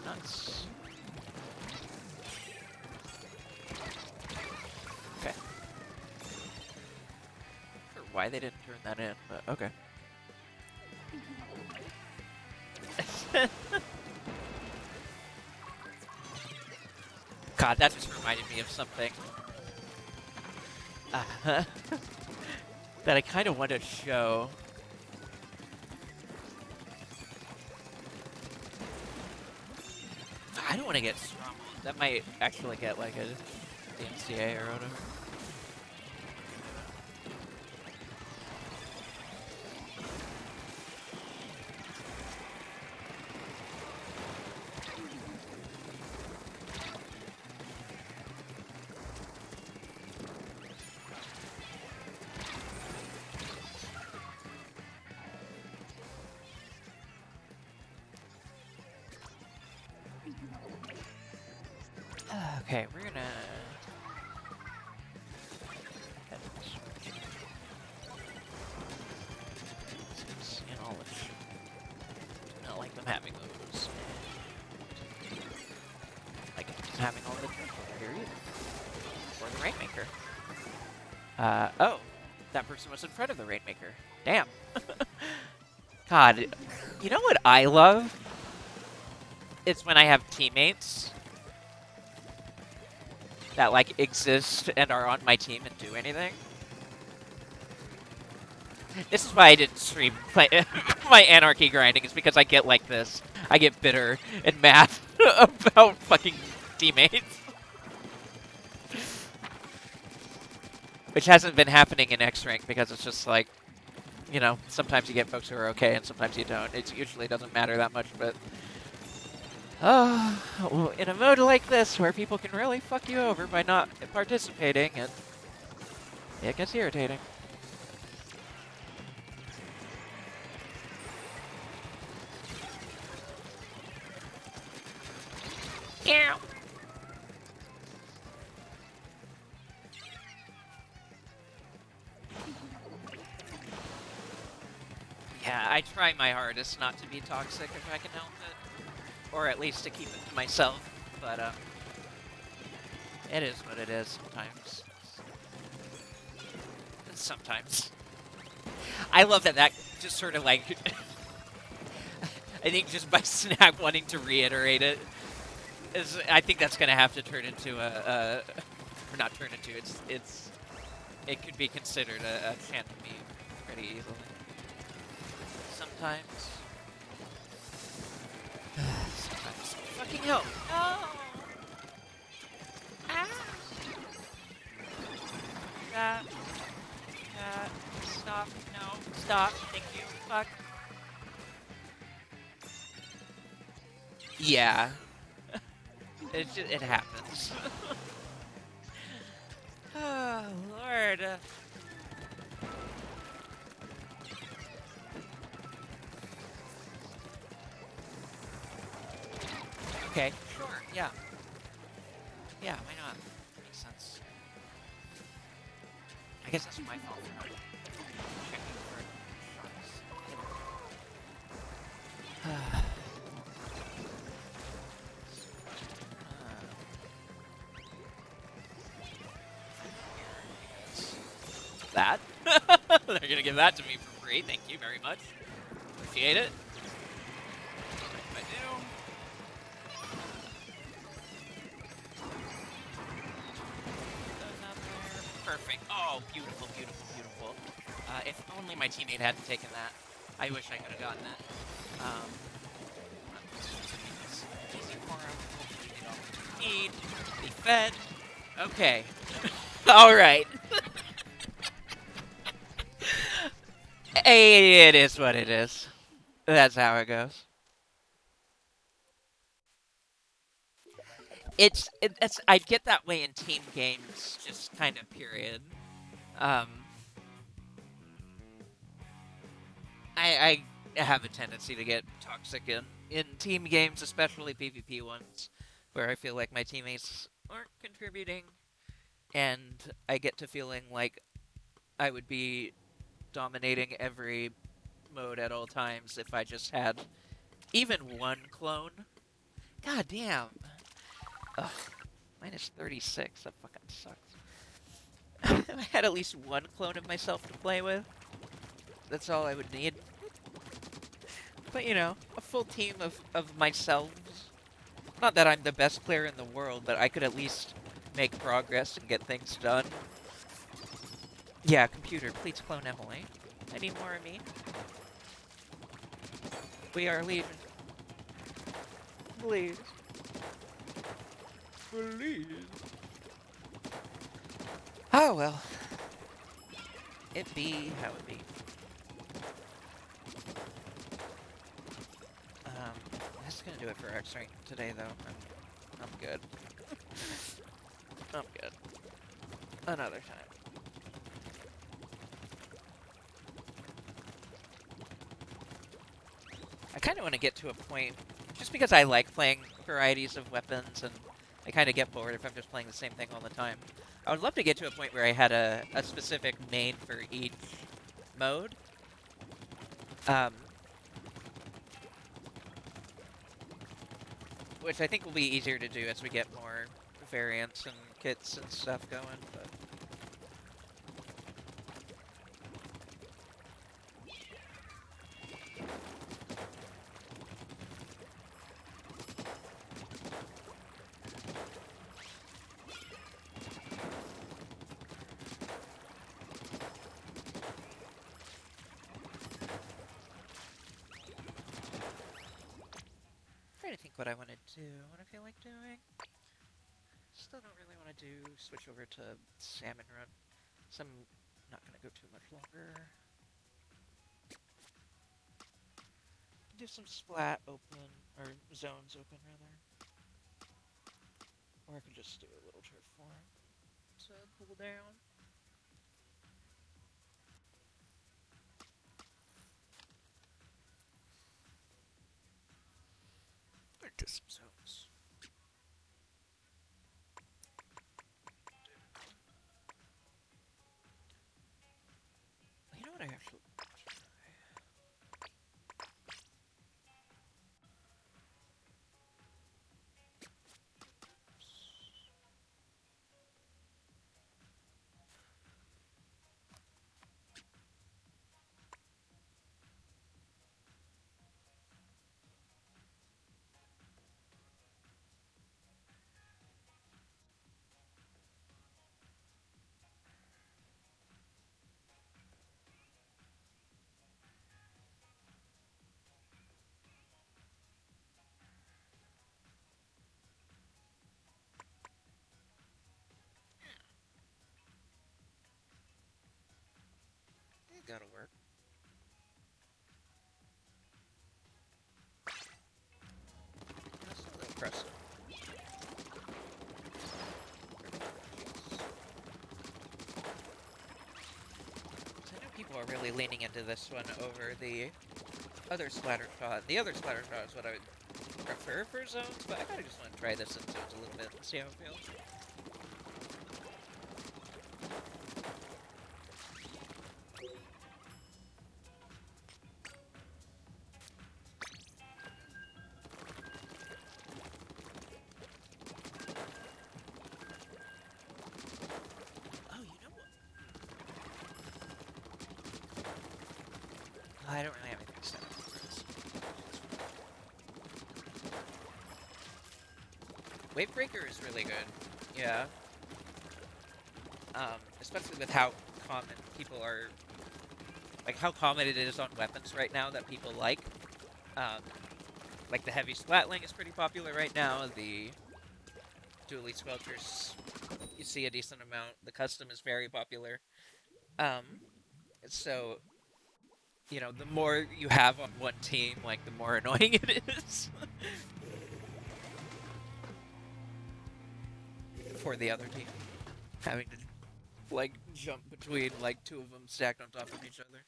Nuts. Okay. Not sure why they didn't turn that in, but okay. God, that just reminded me of something. That I kind of want to show. I don't want to get strumbled. That might actually get like a DMCA or whatever. Okay, we're gonna head this way. Since in all of not like them having those. Like having all the trips over here either. Or the Rainmaker. Oh, that person was in front of the Rainmaker. Damn. God, you know what I love? It's when I have teammates that like exist and are on my team and do anything. This is why I didn't stream my anarchy grinding, is because I get like this. I get bitter and mad about fucking teammates. Which hasn't been happening in X-Rank because it's just like, you know, sometimes you get folks who are okay and sometimes you don't. It usually doesn't matter that much, but in a mode like this, where people can really fuck you over by not participating, and it gets irritating. Yeah. Yeah, I try my hardest not to be toxic if I can help it. Or at least to keep it to myself, but it is what it is sometimes. Sometimes. I love that just sort of like, I think just by Snack wanting to reiterate it, I think that's going to have to turn into or not turn into, it could be considered a chant meme pretty easily. Sometimes. Fucking hell. No! Ah! Stop. No. Stop. Thank you. Fuck. Yeah. It happens. Oh, Lord. Okay, sure, yeah. Yeah, why not? Makes sense. I guess that's my fault for not checking for sharks. That? They're gonna give that to me for free, thank you very much. appreciate it. I do. Those out there. Perfect. Oh, beautiful, beautiful, beautiful. If only my teammate hadn't taken that. I wish I could have gotten it. Easy for him. Hopefully they don't need. Be fed. Okay. All right. It is what it is. That's how it goes. It's I'd get that way in team games, just kind of period. Um, I have a tendency to get toxic in team games, especially PvP ones, where I feel like my teammates aren't contributing, and I get to feeling like I would be dominating every mode at all times if I just had even one clone. God damn. Ugh. Minus 36. That fucking sucks. If I had at least one clone of myself to play with, that's all I would need. But, you know, a full team of myself. Not that I'm the best player in the world, but I could at least make progress and get things done. Yeah, computer, please clone Emily. I need more of me. We are leaving. Please. Please. Oh, well. It be how it be. That's gonna do it for X-Rank today, though. I'm good. I'm good. Another time. I kind of want to get to a point, just because I like playing varieties of weapons, and I kind of get bored if I'm just playing the same thing all the time. I would love to get to a point where I had a specific main for each mode. Which I think will be easier to do as we get more variants and kits and stuff going, but... I'm trying to think what I want to do, what I feel like doing. Still don't really want to switch over to Salmon Run, so I'm not going to go too much longer. Do some splat open, or zones open rather. Or I could just do a little turf form to cool down. Or just some zones. You know what I actually... It gotta work. That's a little impressive. I know people are really leaning into this one over the other splatter shot. The other splatter shot is what I would prefer for zones, but I kinda just want to try this in zones a little bit and see how it feels. Oh, you know what? I don't really have anything set up for this. Wavebreaker is really good. Yeah. Especially with how common people are, like how common it is on weapons right now that people like. Um, like the heavy splatling is pretty popular right now. The dually squelchers, you see a decent amount. The custom is very popular. Um, so the more you have on one team, like the more annoying it is for the other team, having to like jump between like two of them stacked on top of each other.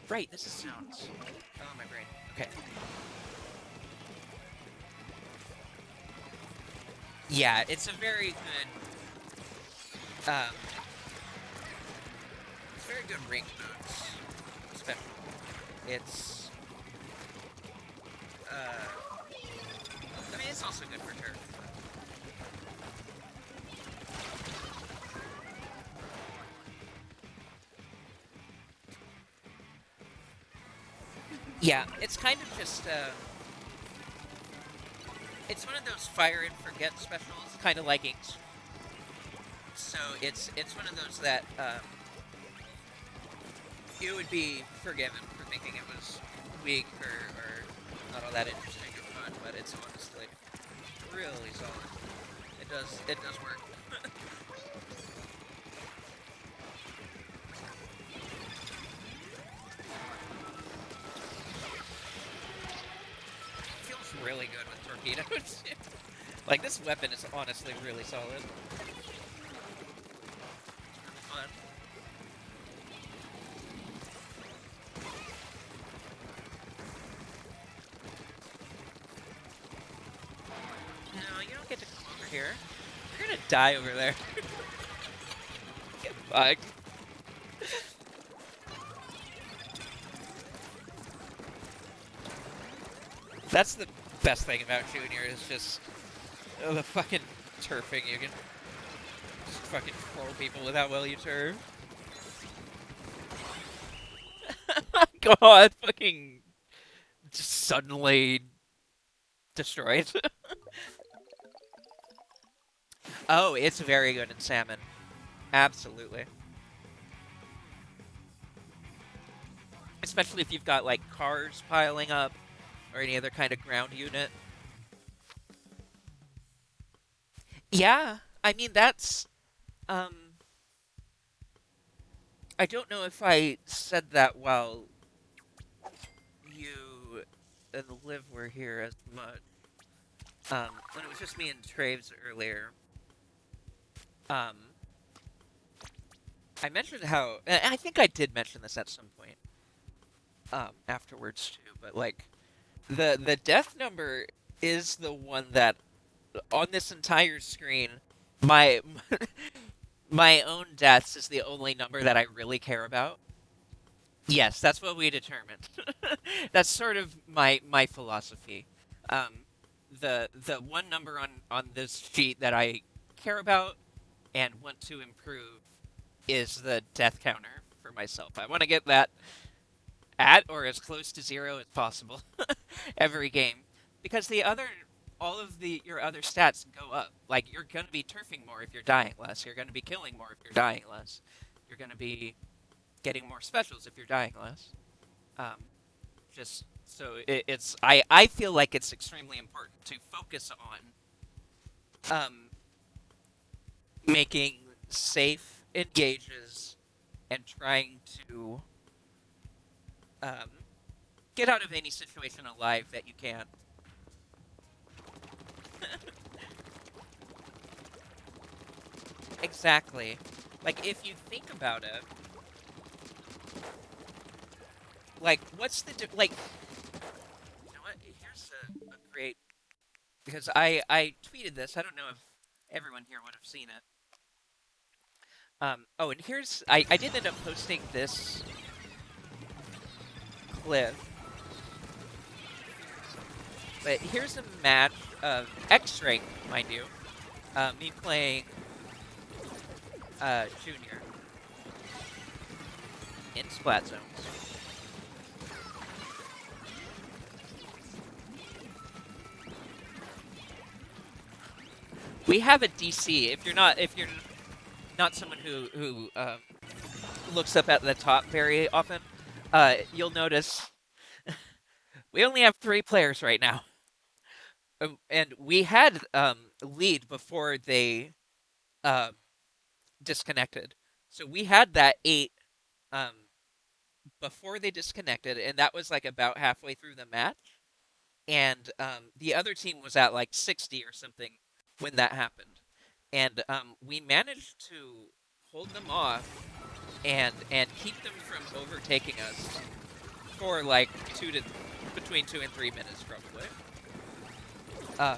Right, this is sounds. Oh, my brain. Okay. Yeah, it's a very good, it's very good range modes. Especially, it's, I mean, it's also good for turf. Yeah, it's kind of just, it's one of those fire and forget specials, kind of like Inks. So it's one of those that you would be forgiven for thinking it was weak or not all that interesting or fun, but it's honestly really solid. It does work. It feels really good with torpedoes. Like this weapon is honestly really solid. It's really fun. No, you don't get to come over here. You're gonna die over there. Get fucked. That's the best thing about Junior is just the fucking turfing. You can just fucking troll people with how well you turf. God, fucking just suddenly destroyed. Oh, it's very good in salmon. Absolutely. Especially if you've got like cars piling up or any other kind of ground unit. Yeah, I mean um I don't know if I said that while you and Liv were here as much. When it was just me and Traves earlier, um, I mentioned how and I think I did mention this at some point, afterwards too. But like the death number is the one that on this entire screen, my my own deaths is the only number that I really care about. Yes, that's what we determined. That's sort of my philosophy. Um, the one number on this sheet that I care about and want to improve is the death counter for myself. I want to get that at or as close to zero as possible every game because all of the your other stats go up. Like you're going to be turfing more if you're dying less. You're going to be killing more if you're dying less. You're going to be getting more specials if you're dying less. Um, just so it's I feel like it's extremely important to focus on making safe engages and trying to um, get out of any situation alive that you can. Exactly. Like if you think about it, like what's like you know what? Here's a great because I tweeted this. I don't know if everyone here would have seen it. Oh, and here's I did end up posting this clip. But here's a match of X rank, mind you. Me playing Junior in Splat Zones. We have a DC. If you're not someone who looks up at the top very often, you'll notice we only have 3 players right now. And we had lead before they uh, disconnected. So we had that 8 um, before they disconnected, and that was like about halfway through the match. And the other team was at like 60 or something when that happened. And we managed to hold them off and keep them from overtaking us for like between 2 and 3 minutes probably. Uh,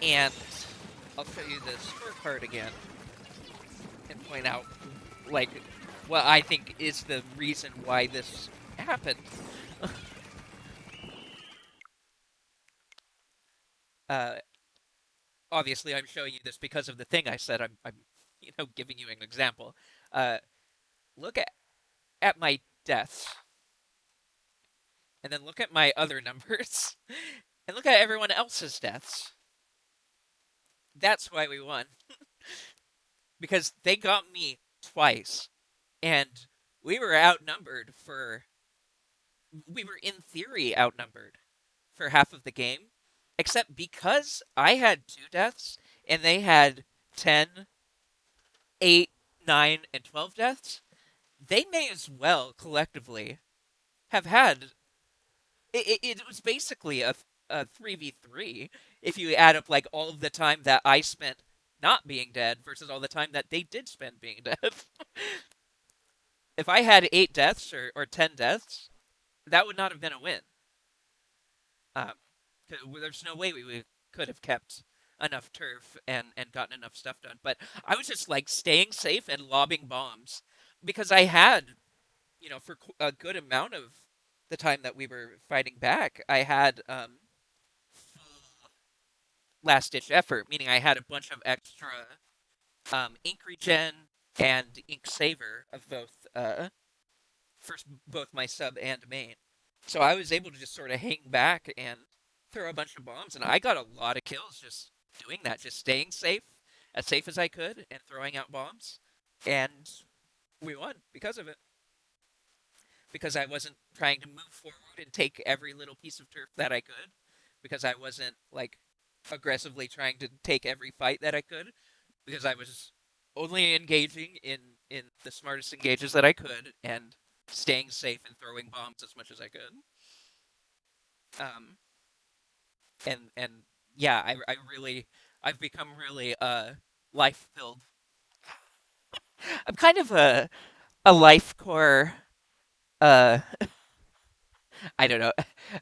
and I'll show you the scorecard again and point out like what I think is the reason why this happened. uh, Obviously, I'm showing you this because of the thing I said. I'm giving you an example. Uh, Look at my deaths, and then look at my other numbers, and look at everyone else's deaths. That's why we won, because they got me twice, and we were outnumbered for. We were in theory outnumbered for half of the game, except because I had 2 deaths and they had 10, 8, 9, and 12 deaths. They may as well collectively have had it was basically a 3v3 if you add up like all of the time that I spent not being dead versus all the time that they did spend being dead. If I had 8 deaths or 10 deaths, that would not have been a win. Um, there's no way we could have kept enough turf and gotten enough stuff done. But I was just like staying safe and lobbing bombs because I had, for a good amount of the time that we were fighting back, I had last ditch effort, meaning I had a bunch of extra ink regen and ink saver of both my sub and main. So I was able to just sort of hang back and throw a bunch of bombs, and I got a lot of kills just doing that, just staying safe as I could, and throwing out bombs, and we won because of it. Because I wasn't trying to move forward and take every little piece of turf that I could, because I wasn't like aggressively trying to take every fight that I could, because I was only engaging in the smartest engages that I could and staying safe and throwing bombs as much as I could. Um, and yeah, I've become really life filled. I'm kind of a life core uh I don't know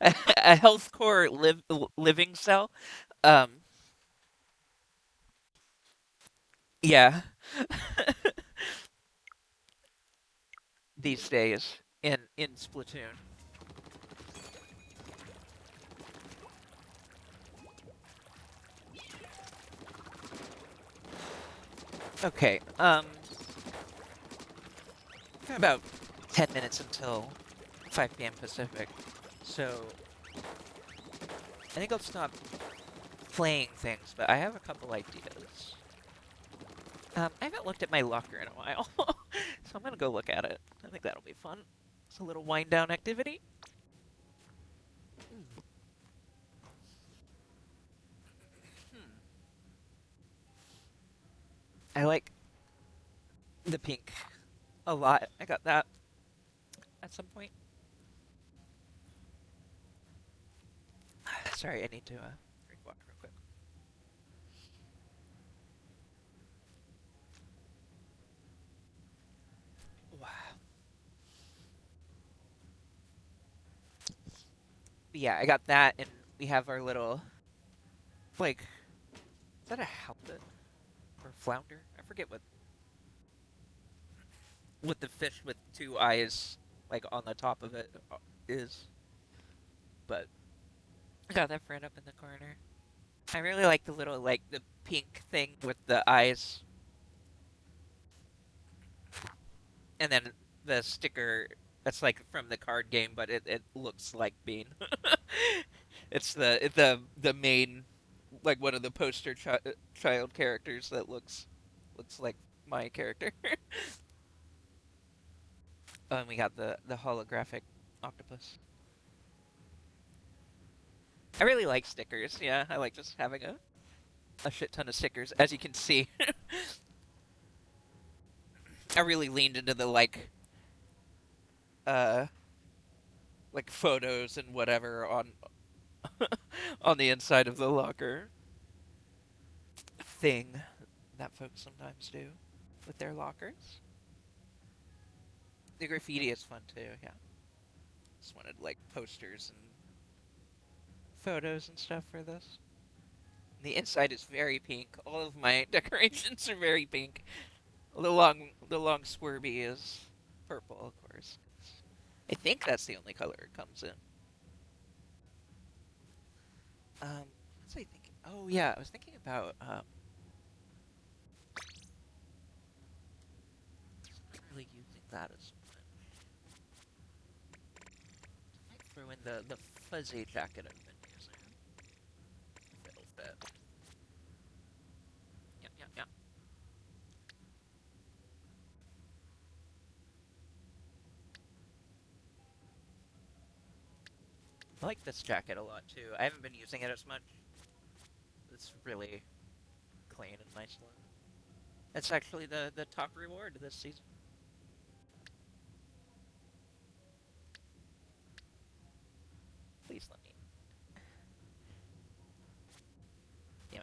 a health core living cell. Um, yeah, these days in Splatoon. Okay, about 10 minutes until 5 p.m. Pacific. So I think I'll stop playing things, but I have a couple ideas. I haven't looked at my locker in a while, so I'm gonna go look at it. I think that'll be fun. It's a little wind down activity. Hmm. Hmm. I like the pink a lot. I got that at some point. Sorry, I need to drink water real quick. Wow. But yeah, I got that, and we have our little like, is that a halibut or flounder? I forget what with the fish with 2 eyes like on the top of it. is. But I got that friend up in the corner. I really like the little, like, the pink thing with the eyes. And then the sticker that's like from the card game, but it looks like Bean. It's the main, like, one of the poster child characters that looks like my character. Oh, and we got the holographic octopus. I really like stickers. Yeah, I like just having a shit ton of stickers. As you can see, I really leaned into the uh like photos and whatever on the inside of the locker thing that folks sometimes do with their lockers. The graffiti is fun too, yeah. Just wanted like posters and photos and stuff for this. The inside is very pink. All of my decorations are very pink. The long squirby is purple, of course. I think that's the only color it comes in. What was I thinking? Oh yeah, I was thinking about not really using that as much. I might throw in the fuzzy jacket I've been using. If it'll fit. Yeah, yeah, yeah. I like this jacket a lot too. I haven't been using it as much. It's really clean and nice look. It's actually the top reward this season. Please let me. Yeah,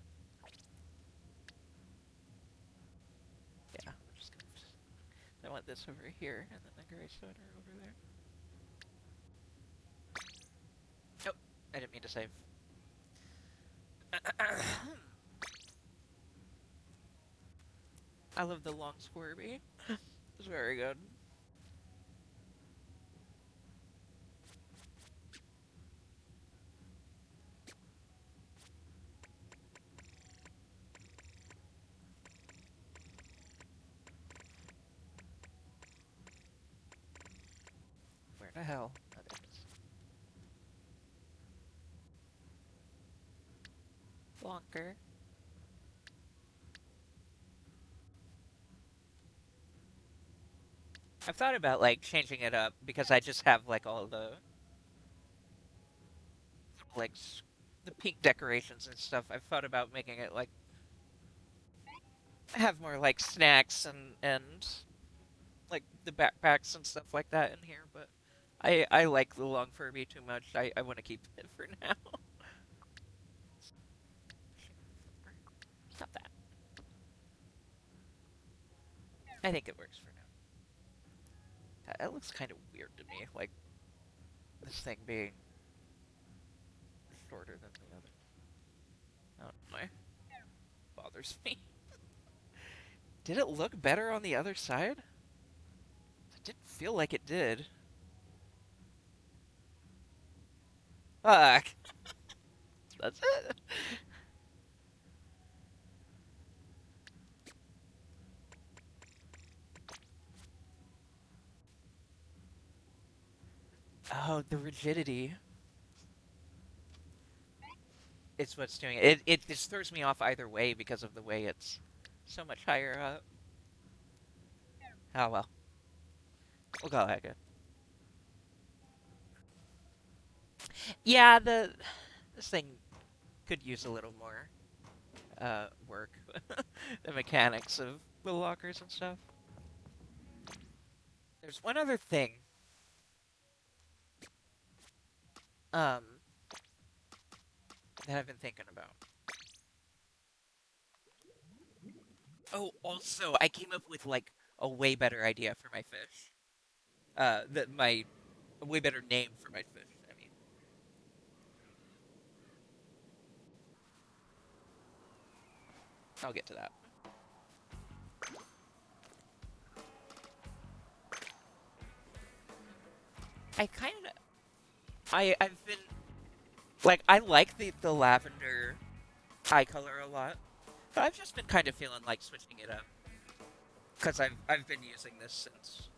yeah. I'm just gonna. I want this over here, and then the gray sweater over there. Oh, I didn't mean to save. I love the long squirby. It's very good. Where the hell? Oh, there it is. Longer. I've thought about like changing it up because I just have like all the like the pink decorations and stuff. I've thought about making it like have more like snacks and like the backpacks and stuff like that in here, but I like the long Furby too much. I want to keep it for now. Stop that. I think it works for now. It looks kind of weird to me, like this thing being shorter than the other. I don't know. Bothers me. Did it look better on the other side? It didn't feel like it did. Fuck. That's it. Oh, the rigidity. It's what's doing it. It just throws me off either way because of the way it's so much higher up. Oh well. We'll go ahead. Yeah, this thing could use a little more work. The mechanics of the lockers and stuff. There's one other thing. Um, that I've been thinking about. Oh, also, I came up with like a way better idea for my fish. That my a way better name for my fish. I mean, I'll get to that. I kind of I've been like I like the lavender eye color a lot, but I've just been kind of feeling like switching it up because I've been using this since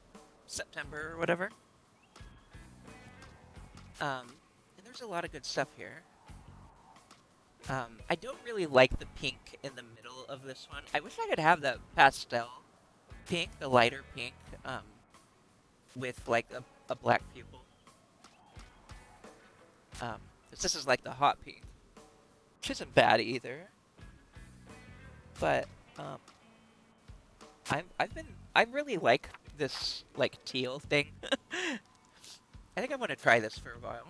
September or whatever. And there's a lot of good stuff here. I don't really like the pink in the middle of this one. I wish I could have that pastel pink, the lighter pink, um, with like a black pupil. 'Cause this is like the hot pink, which isn't bad either. But um, I really like this like teal thing. I think I want to try this for a while.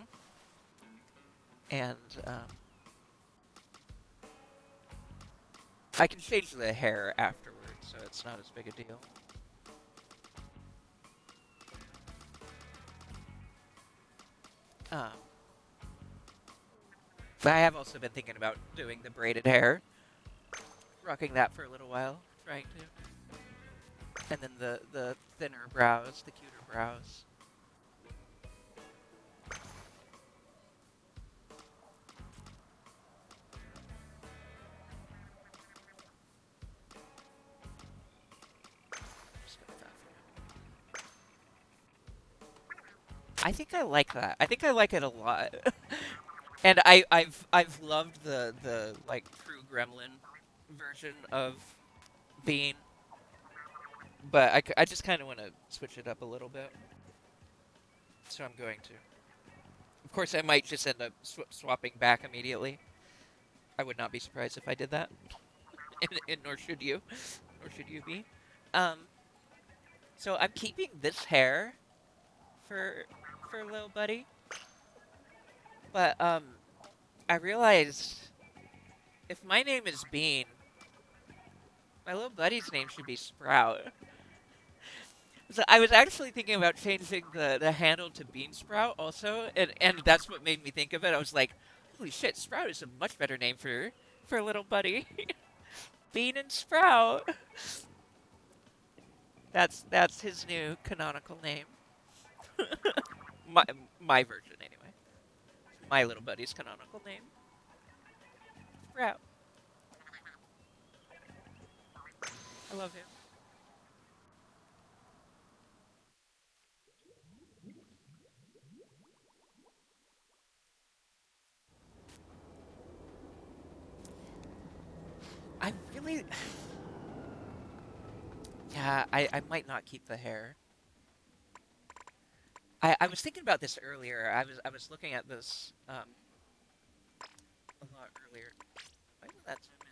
And I can change the hair afterwards, so it's not as big a deal. Um, but I have also been thinking about doing the braided hair, rocking that for a little while, trying to. And then the thinner brows, the cuter brows. Just got that for now. I think I like that. I think I like it a lot. And I've loved the like true gremlin version of Bean, but I just kind of want to switch it up a little bit, so I'm going to. Of course, I might just end up swapping back immediately. I would not be surprised if I did that, and nor should you, nor should you be. Um, so I'm keeping this hair for little buddy, but I realized if my name is Bean, my little buddy's name should be Sprout. So I was actually thinking about changing the handle to Bean Sprout also, and that's what made me think of it. I was like, holy shit, Sprout is a much better name for a little buddy. Bean and Sprout. That's his new canonical name. My my version anyway. My little buddy's canonical name. Sprout. I love him. I really yeah, I might not keep the hair. I was thinking about this earlier. I was looking at this a lot earlier. Why did that zoom in?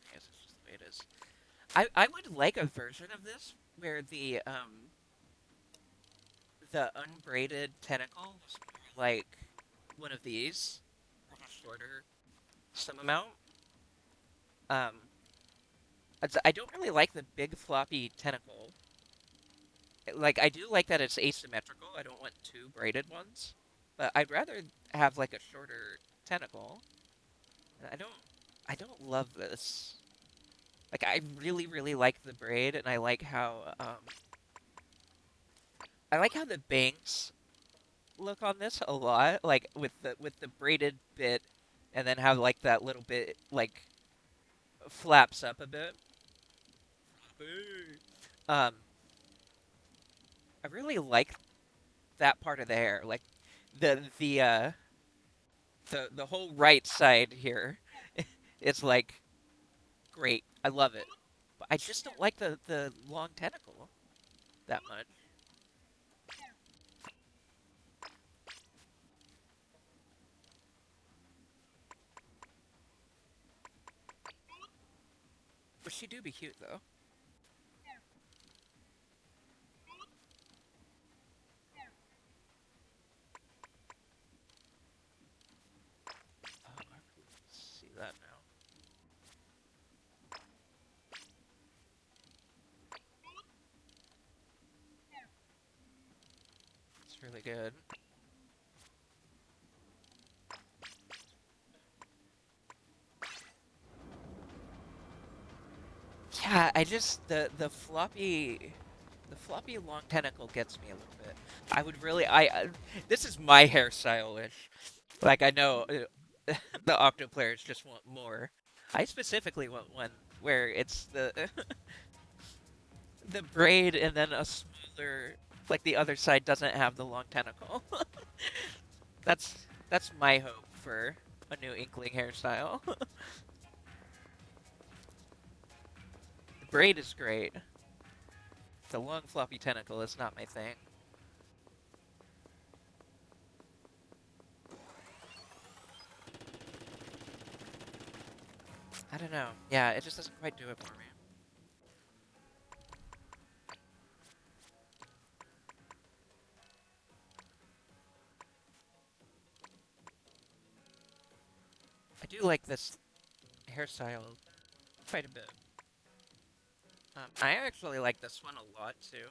I guess it's just the way it is. I would like a version of this where the unbraided tentacle was more like one of these, shorter some amount. Um, I don't really like the big floppy tentacle. Like I do like that it's asymmetrical. I don't want two braided ones, but I'd rather have like a shorter tentacle. And I don't love this. Like I really like the braid, and I like how the bangs look on this a lot, like with the braided bit, and then have like that little bit like flaps up a bit. Um, I really like that part of the hair, like the whole right side here. It's like great. I love it, but I just don't like the long tentacle that much. But she do be cute though. Oh, I really see that now. It's really good. Yeah, I just the floppy. The floppy long tentacle gets me a little bit. I would really, this is my hairstyle-ish. Like, I know the Octo players just want more. I specifically want one where it's the braid and then a smaller, like the other side doesn't have the long tentacle. That's my hope for a new Inkling hairstyle. The braid is great. The long floppy tentacle is not my thing. I don't know. Yeah, it just doesn't quite do it for me. I do like this hairstyle quite a bit. I actually like this one a lot too.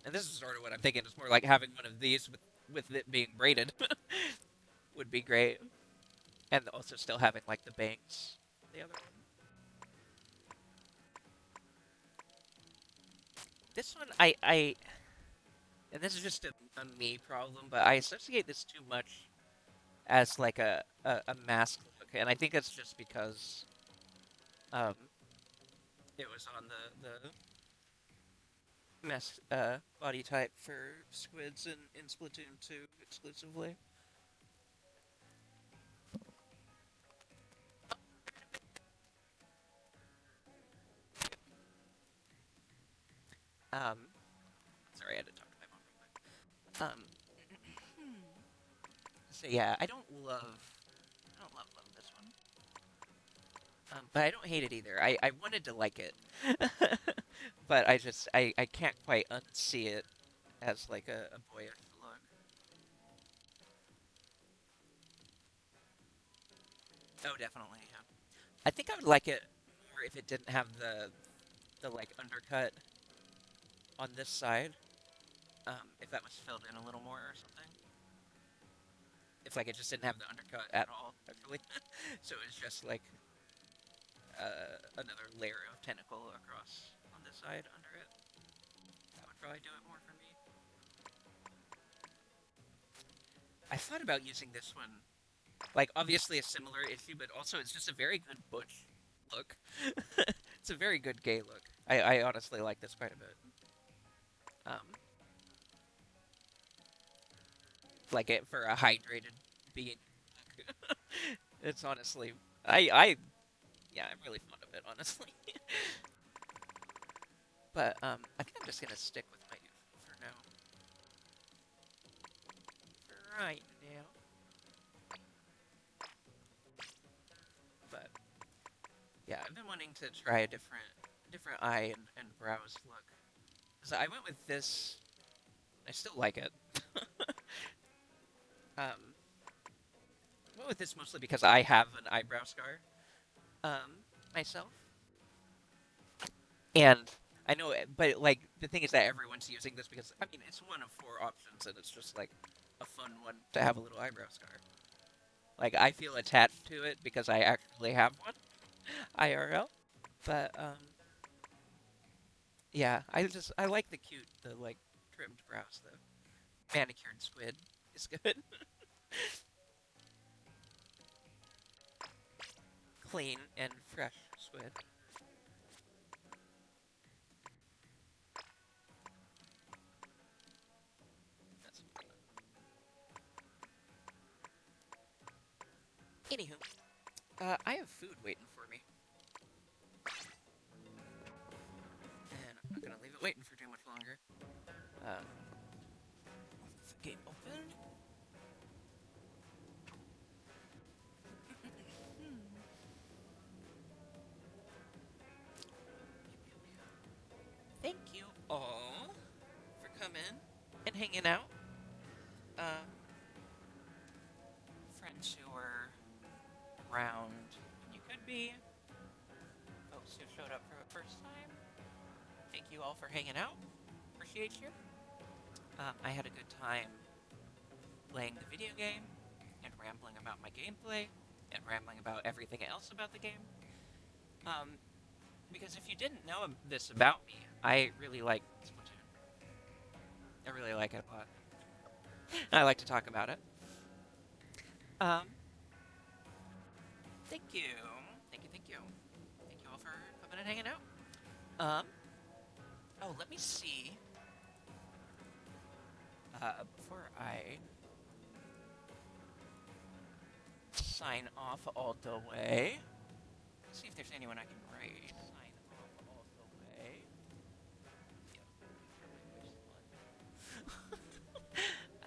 And this is sort of what I'm thinking. It's more like having one of these with it being braided would be great, and also still having like the bangs. The other one. This one, and this is just a me problem, but I associate this too much as like a mask look, and I think it's just because um it was on the mask body type for squids in Splatoon 2 exclusively. Um, Sorry, I had to talk to my mom real quick. So yeah, I don't love this one. But I don't hate it either. I wanted to like it, but I can't quite unsee it as like a boyish look. Oh, definitely. Yeah. I think I would like it more if it didn't have the like undercut on this side. If that was filled in a little more or something. If like it just didn't have the undercut at all, actually. So it's just like another layer of tentacle across on this side under it. That would probably do it more for me. I thought about using this one. Like, obviously a similar issue, but also it's just a very good butch look. It's a very good gay look. I honestly like this quite a bit. Um, like it for a hydrated being look. It's honestly, yeah, I'm really fond of it, honestly. But I think I'm just gonna stick with my usual for now. For right now. But yeah, I've been wanting to try a different eye and brows look. So I went with this. I still like it. Um, I went with this mostly because I have an eyebrow scar myself, and I know, but like the thing is that everyone's using this because I mean it's one of four options, and it's just like a fun one to have a little eyebrow scar. Like I feel attached to it because I actually have one IRL, but yeah, I like the like trimmed brows though. Manicured squid is good. Clean and fresh squid. That's Anywho, I have food waiting for me, and I'm not gonna leave it waiting for too much longer. Um, the gate open. Thank you all for coming and hanging out. Um, Friends who were around when you could be, folks who showed up for the first time. Thank you all for hanging out. Appreciate you. I had a good time playing the video game and rambling about my gameplay and rambling about everything else about the game. Um, Because if you didn't know this about me, I really like Splatoon. I really like it a lot. I like to talk about it. Um, thank you. Thank you, thank you. Thank you all for coming and hanging out. Um, oh, let me see. Before I sign off all the way, let's see if there's anyone I can raid. Sign off all the way.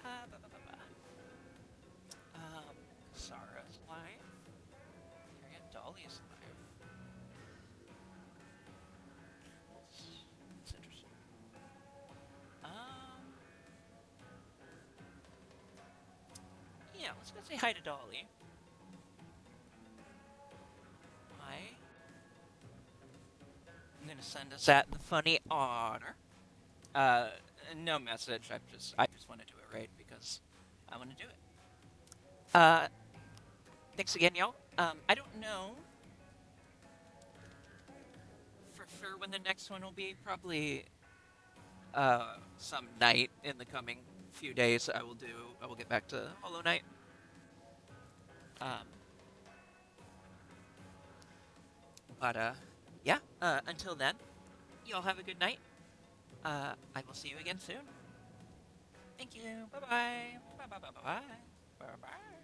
Yeah, ba, ba, ba, ba. Sarah's live. Harriet Dolly's live. That's interesting. Um, yeah, let's go say hi to Dolly. Hi. I'm gonna send us at the funny order. Uh, no message. I just want to do it right because I want to do it. Thanks again, y'all. I don't know for sure when the next one will be. Probably some night in the coming few days. I will get back to Hollow Knight. Um, but yeah. Until then, y'all have a good night. I will see you again soon. Thank you. Bye bye. Bye bye bye bye bye bye bye.